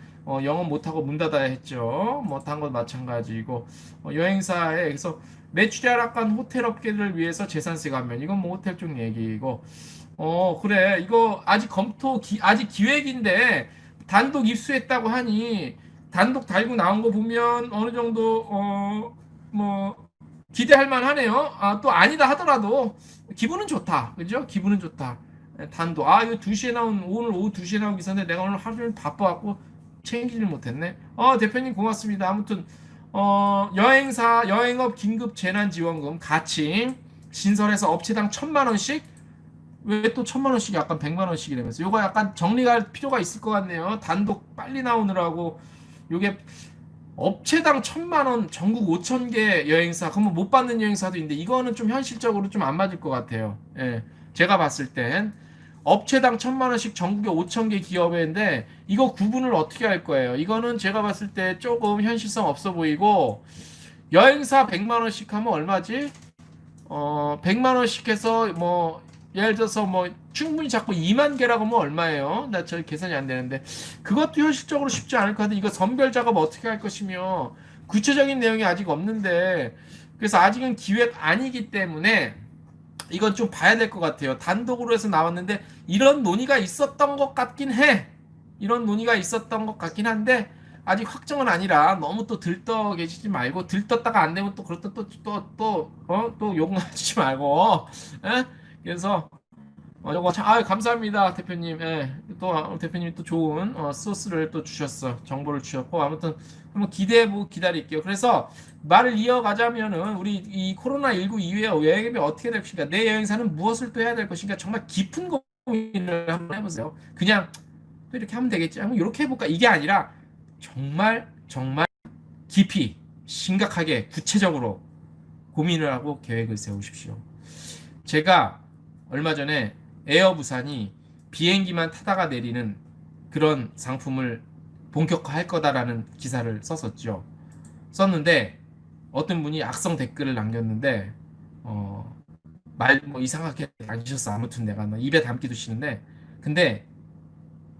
영업 못하고 문 닫아야 했죠. 못한 건 마찬가지고, 여행사에 그래서 매출이 하락한 호텔 업계를 위해서 재산세 감면, 이건 호텔 쪽 얘기고, 그래, 이거 아직 아직 기획인데 단독 입수했다고 하니 단독 달고 나온 거 보면 어느 정도 기대할 만하네요. 또 아니다 하더라도 기분은 좋다. 그죠? 기분은 좋다. 단독. 이거 2시에 오늘 오후 2시에 나온 기사인데 내가 오늘 하루 종일 바빠갖고 챙기질 못했네. 대표님 고맙습니다. 아무튼 여행업 긴급 재난지원금 가칭 신설해서 업체당 1,000만 원씩. 왜 또 1,000만 원씩 약간 100만 원씩이라면서. 요거 약간 정리할 필요가 있을 것 같네요. 단독 빨리 나오느라고. 요게 업체당 1,000만 원, 전국 5,000개 여행사, 그러면 못 받는 여행사도 있는데 이거는 좀 현실적으로 좀 안 맞을 것 같아요. 제가 봤을 땐 업체당 1,000만 원씩 전국에 5,000개 기업인데 이거 구분을 어떻게 할 거예요? 이거는 제가 봤을 때 조금 현실성 없어 보이고, 여행사 100만 원씩 하면 얼마지? 100만 원씩 해서 예를 들어서 충분히 잡고 2만 개라고 하면 얼마예요? 저 계산이 안 되는데 그것도 현실적으로 쉽지 않을 것 같은데, 이거 선별 작업 어떻게 할 것이며 구체적인 내용이 아직 없는데, 그래서 아직은 기획 아니기 때문에 이건 좀 봐야 될 것 같아요. 단독으로 해서 나왔는데 이런 논의가 있었던 것 같긴 해. 이런 논의가 있었던 것 같긴 한데 아직 확정은 아니라 너무 또 들떠 계시지 말고, 들떴다가 안 되면 또 그렇다 또 욕하지 말고. 그래서 요거 감사합니다, 대표님. 또 대표님이 또 좋은 소스를 또 주셨어. 정보를 주셨고, 아무튼 한번 기대해보고 기다릴게요. 그래서 말을 이어가자면은 우리 이 코로나19 이후에 여행이 어떻게 될 것인가, 내 여행사는 무엇을 또 해야 될 것인가, 정말 깊은 고민을 한번 해보세요. 그냥 또 이렇게 하면 되겠지, 한번 이렇게 해볼까, 이게 아니라 정말 깊이 심각하게 구체적으로 고민을 하고 계획을 세우십시오. 제가 얼마 전에 에어부산이 비행기만 타다가 내리는 그런 상품을 본격화할 거다라는 기사를 썼는데 어떤 분이 악성 댓글을 남겼는데 말 이상하게 남기셨어. 아무튼 내가 입에 담기도 싫은데, 근데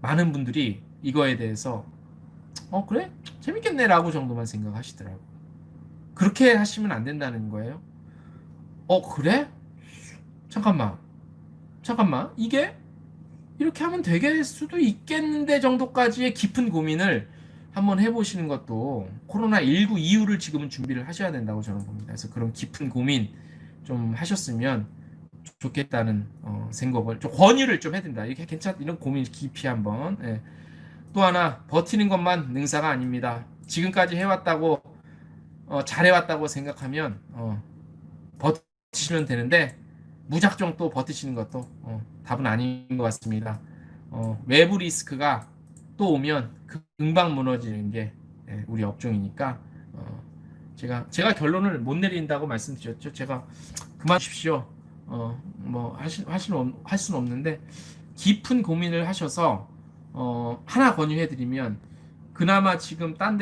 많은 분들이 이거에 대해서 그래? 재밌겠네 라고 정도만 생각하시더라고. 그렇게 하시면 안 된다는 거예요. 그래? 잠깐만. 이게 이렇게 하면 되게 수도 있겠는데 정도까지의 깊은 고민을 한번 해보시는 것도 코로나19 이후를 지금은 준비를 하셔야 된다고 저는 봅니다. 그래서 그런 깊은 고민 좀 하셨으면 좋겠다는 생각을 좀 권유를 좀 해야 된다. 이렇게 이런 고민 깊이 한번. 예. 또 하나 버티는 것만 능사가 아닙니다. 지금까지 해왔다고 잘해왔다고 생각하면 버티시면 되는데 무작정 또 버티시는 것도 답은 아닌 것 같습니다. 외부 리스크가 또 오면 금방 무너지는 게 우리 업종이니까 제가 결론을 못 내린다고 말씀드렸죠. 제가 그만하십시오. 뭐 할 수는 없는데 깊은 고민을 하셔서 하나 권유해드리면 그나마 지금 딴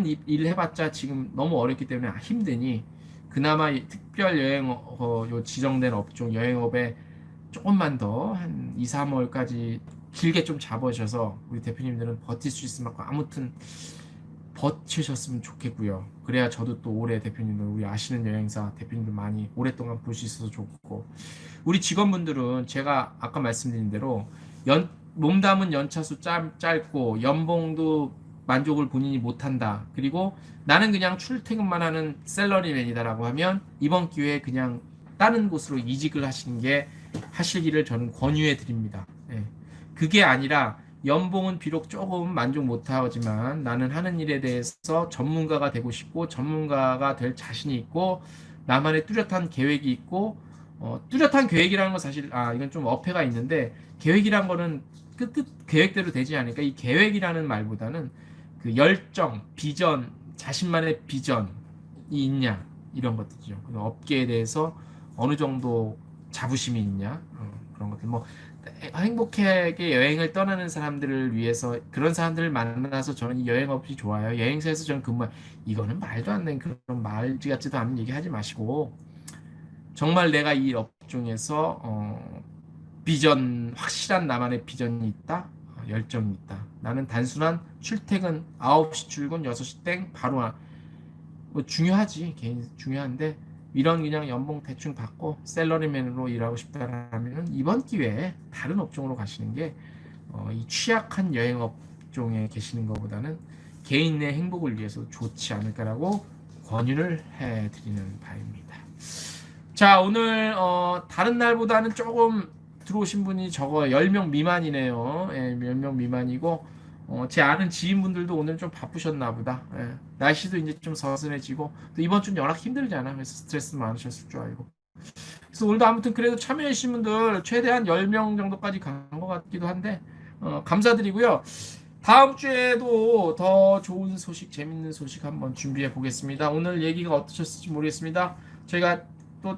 일 해봤자 지금 너무 어렵기 때문에 힘드니 그나마 특별 여행 요 지정된 업종 여행업에 조금만 더 한 2, 3월까지 길게 좀 잡으셔서 우리 대표님들은 버틸 수 있을 만큼 아무튼 버티셨으면 좋겠고요. 그래야 저도 또 올해 대표님들 우리 아시는 여행사 대표님들 많이 오랫동안 볼 수 있어서 좋고 우리 직원분들은 제가 아까 말씀드린 대로 몸담은 연차수 짧고 연봉도 만족을 본인이 못한다. 그리고 나는 그냥 출퇴근만 하는 샐러리맨이다라고 하면 이번 기회에 그냥 다른 곳으로 이직을 하실 길을 저는 권유해 드립니다. 예. 그게 아니라 연봉은 비록 조금 만족 못하지만 나는 하는 일에 대해서 전문가가 되고 싶고 전문가가 될 자신이 있고 나만의 뚜렷한 계획이 있고 뚜렷한 계획이라는 건 사실 이건 좀 어폐가 있는데 계획이란 거는 계획대로 되지 않으니까 이 계획이라는 말보다는 그 열정, 비전, 자신만의 비전이 있냐 이런 것들이죠. 업계에 대해서 어느 정도 자부심이 있냐 그런 것들 뭐 행복하게 여행을 떠나는 사람들을 위해서 그런 사람들을 만나서 저는 이 여행업이 좋아요. 여행사에서 저는 이거는 말도 안 되는 그런 말지 같지도 않은 얘기 하지 마시고 정말 내가 이 업종에서 확실한 나만의 비전이 있다. 열정이 있다. 나는 단순한 출퇴근 9시 출근 6시 땡 바로 뭐 중요하지. 개인 중요한데 이런 그냥 연봉 대충 받고 샐러리맨으로 일하고 싶다라면 이번 기회에 다른 업종으로 가시는 게 이 취약한 여행 업종에 계시는 것보다는 개인의 행복을 위해서 좋지 않을까라고 권유를 해드리는 바입니다. 자 오늘 다른 날보다는 조금 들어오신 분이 적어 10명 미만이네요. 예, 10명 미만이고 제 아는 지인분들도 오늘 좀 바쁘셨나 보다. 예, 날씨도 이제 좀 서늘해지고 또 이번 주는 워낙 힘들잖아. 그래서 스트레스 많으셨을 줄 알고. 그래서 오늘도 아무튼 그래도 참여해주신 분들 최대한 10명 정도까지 간 것 같기도 한데 감사드리고요. 다음 주에도 더 좋은 소식, 재밌는 소식 한번 준비해 보겠습니다. 오늘 얘기가 어떠셨을지 모르겠습니다. 저희가 또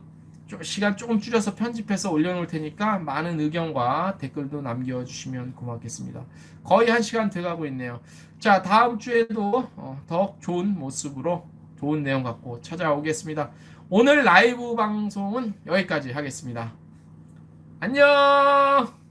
시간 조금 줄여서 편집해서 올려놓을 테니까 많은 의견과 댓글도 남겨주시면 고맙겠습니다. 거의 1시간 돼가고 있네요. 자, 다음 주에도 더 좋은 모습으로 좋은 내용 갖고 찾아오겠습니다. 오늘 라이브 방송은 여기까지 하겠습니다. 안녕!